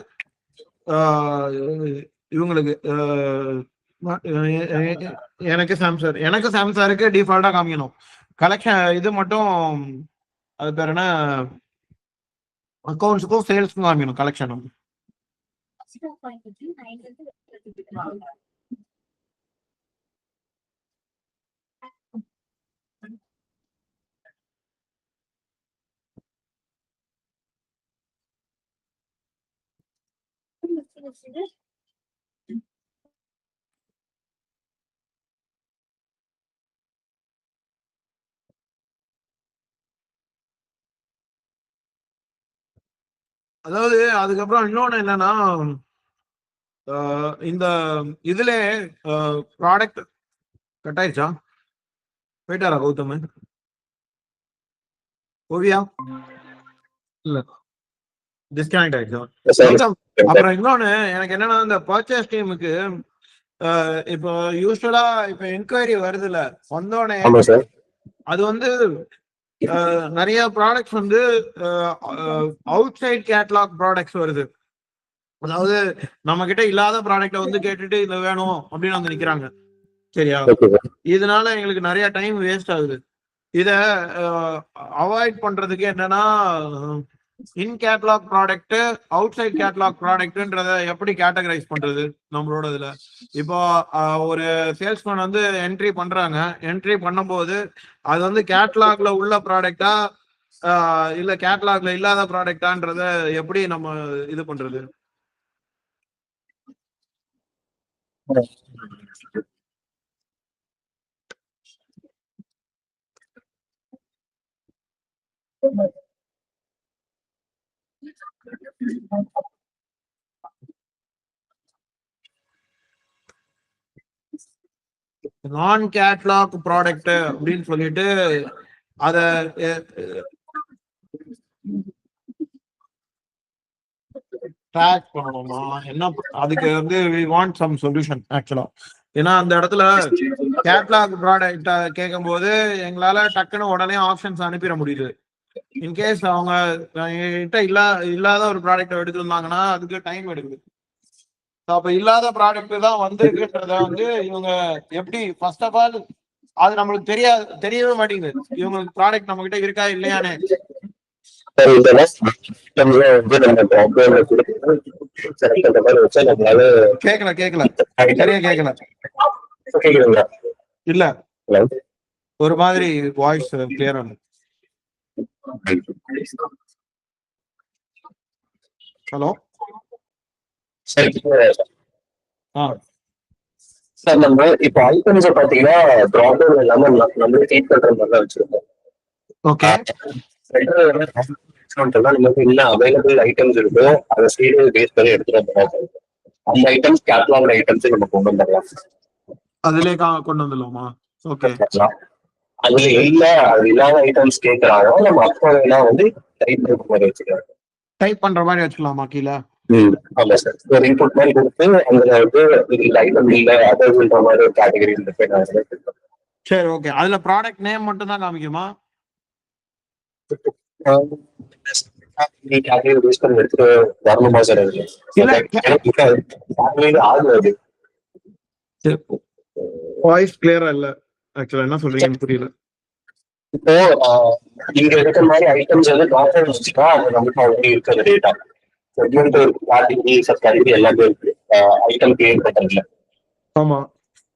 இவங்களுக்கு எனக்கு சாம்சாருக்கு டிஃபால்ட்டா காமிக்கணும். கலெக்ஷன் இது மட்டும் அது பேர் என்ன, அக்கௌண்ட்ஸுக்கும் சேல்ஸ்க்கும் காமிக்கணும் கலெக்ஷன் வந்து. அதாவது அதுக்கப்புறம் இன்னொன்னு என்னன்னா, இந்த இதுல ப்ராடக்ட் கட் ஆயிடுச்சா, போயிட்டாரா கௌதம்? ஓவியா இல்ல, டிஸ்கனெக்ட் ஆயிடுச்சா? அப்புறம் இன்னொன்னு எனக்கு என்னன்னா, இந்த பர்ச்சேஸ் டீமுக்கு இப்போ யூஸ்வலா இப்போ என்கொயரி வருதுல்ல, வந்தோடனே அது வந்து நிறைய ப்ராடக்ட்ஸ் வந்து அவுட் சைட் கேட்லாக் ப்ராடக்ட்ஸ் வருது. அதாவது நம்ம கிட்ட இல்லாத ப்ராடக்ட வந்து கேட்டுட்டு இது வேணும் அப்படின்னு வந்து நிக்கிறாங்க. சரியா? இதனால எங்களுக்கு நிறைய டைம் வேஸ்ட் ஆகுது. இத அவாய்ட் பண்றதுக்கு என்னன்னா, in catalogue product, outside catalogue ப்ராடக்ட்ன்றத எப்படி கேட்டகரைஸ் பண்றது நம்மளோட இதுல. இப்போ ஒரு சேல்ஸ்மேன் வந்து என்ட்ரி பண்றாங்க, என்ட்ரி பண்ணும்போது அது வந்து கேட்லாக்ல உள்ள ப்ராடக்டா இல்ல கேட்லாக்ல இல்லாத ப்ராடக்டான்றத எப்படி நம்ம இது பண்றது? நான் கேட்லாக் ப்ராடக்ட் அப்படின்னு சொல்லிட்டு அத ட்ராக் பண்ணணுமா என்ன அதுக்கு வந்து வி வாண்ட் சம் சொல்யூஷன் ஆக்சுவலா. ஏன்னா அந்த இடத்துல கேட்லாக் ப்ராடக்ட் கேட்கும் போது எங்களால டக்குன்னு உடனே ஆப்ஷன்ஸ் அனுப்பிட முடியுது. இன்கேஸ் அவங்க கிட்ட இல்லாத ஒரு ப்ராடக்ட் எடுத்திருந்தாங்கன்னா அதுக்கு டைம் எடுக்குது. அப்ப இல்லாத ப்ராடக்ட் தான் வந்திருக்குன்றத வந்து இவங்க எப்படி ஃபர்ஸ்ட் ஆஃப் ஆல் அது நம்மளுக்கு தெரியவே மாட்டேங்குது இவங்களுக்கு ப்ராடக்ட் நம்ம கிட்ட இருக்கா இல்லையானே. கேக்கல சரியா கேக்கல இல்ல ஒரு மாதிரி வாய்ஸ் கிளியரா ஹலோ சார் நம்ம இப்ப ஐட்டம்ஸ் பாத்தீங்கன்னா ப்ராப்ளம் இல்லாம நம்மளே ட்ரீட் பண்ற மாதிரி தான் வச்சிருக்கோம். ஓகே நமக்கு என்ன அவைலபிள் ஐட்டம்ஸ் இருக்கோ அதை சீரியல் பேஸ் பண்ணி எடுத்துட்டு வந்துடலாம். அந்த ஐட்டம்ஸ் கேட்லாக் ஐட்டம்ஸ் நம்ம கொண்டு வந்துடலாம். அதுலயே கொண்டு வந்துடலாமா? ஓகே அதுல இல்ல அது இல்லாத ஐட்டம்ஸ் கேட்கறாங்க நம்ம அப்போ வேணா வந்து டைப் பண்ற மாதிரி வச்சுக்கலாம். டைப் பண்ற மாதிரி வச்சுக்கலாமா கீழே? ஆமா சார். ஒரு இன்புட் மாதிரி கொடுத்து அதுல வந்து இந்த ஐட்டம் இல்ல அதர்ன்ற மாதிரி ஒரு கேட்டகரி இருக்கு. சரி ஓகே. அதுல ப்ராடக்ட் நேம் மட்டும் தான் காமிக்குமா? எடுத்துட்டு வரணுமா சார்? வாய்ஸ் கிளியரா இல்ல ஆக்சுவலா என்ன சொல்றீங்கன்னு புரியல. இப்போ இங்க இருக்கிற மாதிரி ஐட்டம்ஸ் வந்து டாக்டர் வச்சுட்டா அது நமக்கு ஆல்ரெடி இருக்கிற டேட்டா கேட்டகரி சப் கேட்டகரி எல்லாமே இருக்கு ஐட்டம் கிரியேட் பண்றதுல. ஆமா.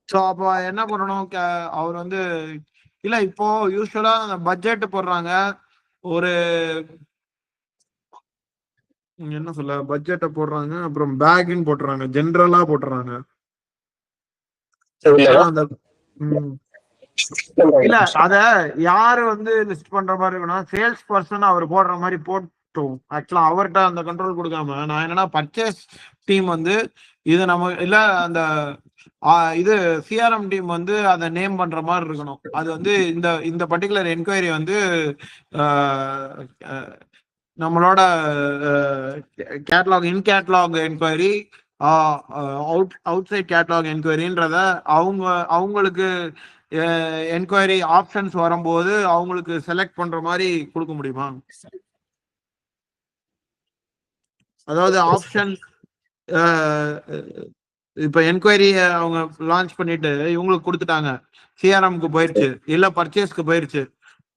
சோ அப்ப என்ன பண்ணணும்? அவர் வந்து இல்ல இப்போ யூஸ்வலா அந்த பட்ஜெட் போடுறாங்க. ஒரு என்ன சொல்ல பட்ஜெட்டை போடுறாங்க, அப்புறம் பேக்னு போட்டுறாங்க, ஜென்ரலா போட்டுறாங்க. அந்த இல்ல அத யாரு வந்து லிஸ்ட் பண்ற மாதிரி இருக்குன்னா சேல்ஸ் பர்சன் அவர் போடுற மாதிரி போட்டோம். ஆக்சுவலா அவர்கிட்ட அந்த கண்ட்ரோல் கொடுக்காம நான் என்னன்னா பர்ச்சேஸ் டீம் வந்து இது நம்ம இல்ல அந்த இது சிஆர்எம் டீம் வந்து அதை நேம் பண்ற மாதிரி இருக்கணும். அது வந்து இந்த இந்த பர்டிகுலர் என்கொயரி வந்து நம்மளோட catalogue in catalogue enquiry outside catalogue என்கொயரின்றத அவங்களுக்கு என்கொயரி ஆப்ஷன்ஸ் வரும்போது அவங்களுக்கு செலக்ட் பண்ற மாதிரி கொடுக்க முடியுமா? அதாவது ஆப்ஷன் இப்ப என்கொயரி அவங்க லான்ச் பண்ணிட்டு இவங்களுக்கு கொடுத்துட்டாங்க, சிஆர்எம்க்கு போயிருச்சு இல்ல பர்ச்சேஸ்க்கு போயிருச்சு.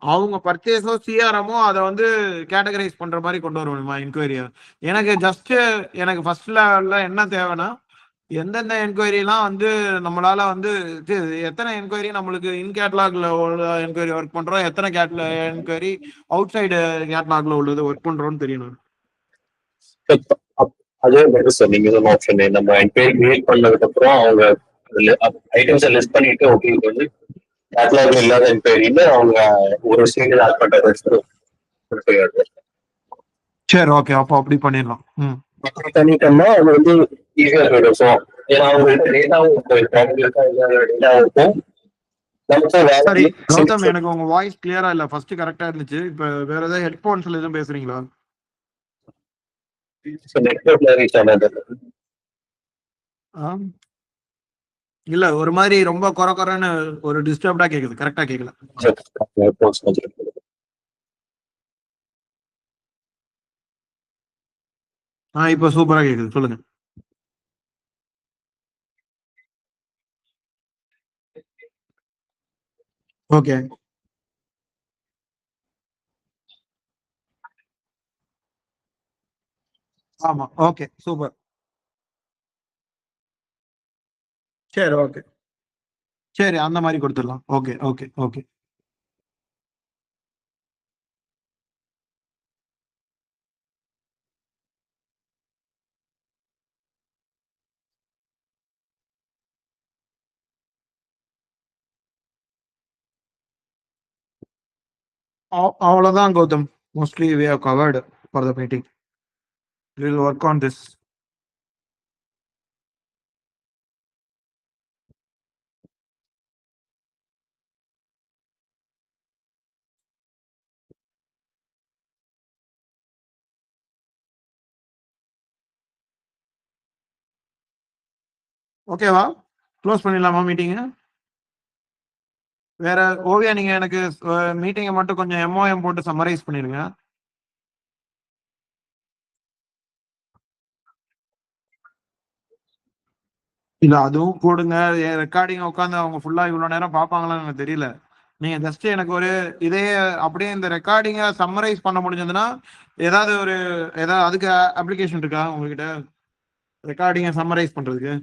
அவங்க பர்ச்சேஸோ சிஆர்எம்மோ அதை வந்து கேட்டகரைஸ் பண்ற மாதிரி கொண்டு வருவோமா என்கொயரியா? எனக்கு ஃபர்ஸ்ட் லெவல்ல என்ன தேவைன்னா எந்தெந்த என்கொயரிலாம் வந்து நம்மளால வந்து எத்தனை என்கொயரி நம்மளுக்கு இன் கேட்லாக்ல உள்ள என்கொயரி ஒர்க் பண்றோம், எத்தனை என்கொயரி அவுட் சைடு கேட்லாக்ல உள்ளது ஒர்க் பண்றோம்னு தெரியணும். அதே மாதிரி சார் நீங்க சொன்ன ஆப்ஷன் நம்ம என்கொயரி கிரியேட் பண்ணதுக்கு அப்புறம் அவங்க ஐட்டம்ஸை லிஸ்ட் பண்ணிட்டு ஓகே இது வந்து கேட்லாக்ல இல்லாத என்கொயரின்னு அவங்க ஒரு சீரியல் ஆட் பண்றது. சரி ஓகே அப்போ அப்படி பண்ணிடலாம். பண்ணிட்டோம்னா அது வந்து ஈஸியா போயிடும். ஸோ ஏன்னா அவங்கள்ட்ட டேட்டாவும் இருக்கும். சரி கௌதம், எனக்கு உங்க வாய்ஸ் கிளியரா இல்ல. ஃபர்ஸ்ட் கரெக்டா இருந்துச்சு, இப்ப வேற ஏதாவது ஹெட்போன்ஸ்ல எதுவும் பேசுறீங்களா? இல்ல ஒரு மாதிரி ரொம்ப குறைன்னு ஒரு டிஸ்டர்ப்டா கேக்குது, கரெக்டா கேக்கல. இப்ப சூப்பரா கேக்குது, சொல்லுங்க. ஓகே ஆமா ஓகே சூப்பர். சரி ஓகே சரி அந்த மாதிரி கொடுத்துடலாம். ஓகே ஓகே ஓகே அவ்வளவுதான் Gautham. Mostly we have covered for the meeting. We will work on this. ஓகேவா? க்ளோஸ் பண்ணிடலாமா மீட்டிங்கு? வேற ஓவியா, நீங்க எனக்கு மீட்டிங்கை மட்டும் கொஞ்சம் எம்ஓஎம் போட்டு சம்மரைஸ் பண்ணிருங்க. இல்ல அதுவும் போடுங்க. ரெக்கார்டிங் உட்காந்து அவங்க ஃபுல்லா இவ்வளவு நேரம் பார்ப்பாங்களான்னு எனக்கு தெரியல. நீங்க ஜஸ்ட் எனக்கு ஒரு இதே அப்படியே இந்த ரெக்கார்டிங்கை சம்மரைஸ் பண்ண முடிஞ்சதுன்னா ஏதாவது அதுக்கு அப்ளிகேஷன் இருக்கா உங்ககிட்ட ரெக்கார்டிங்கை சம்மரைஸ் பண்றதுக்கு?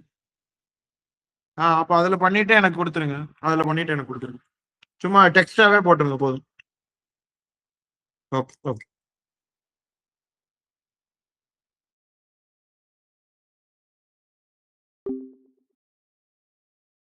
அப்ப அதுல பண்ணிட்டு எனக்கு கொடுத்துருங்க. சும்மா டெக்ஸ்டாவே போட்டுருங்க போதும். ஓகே.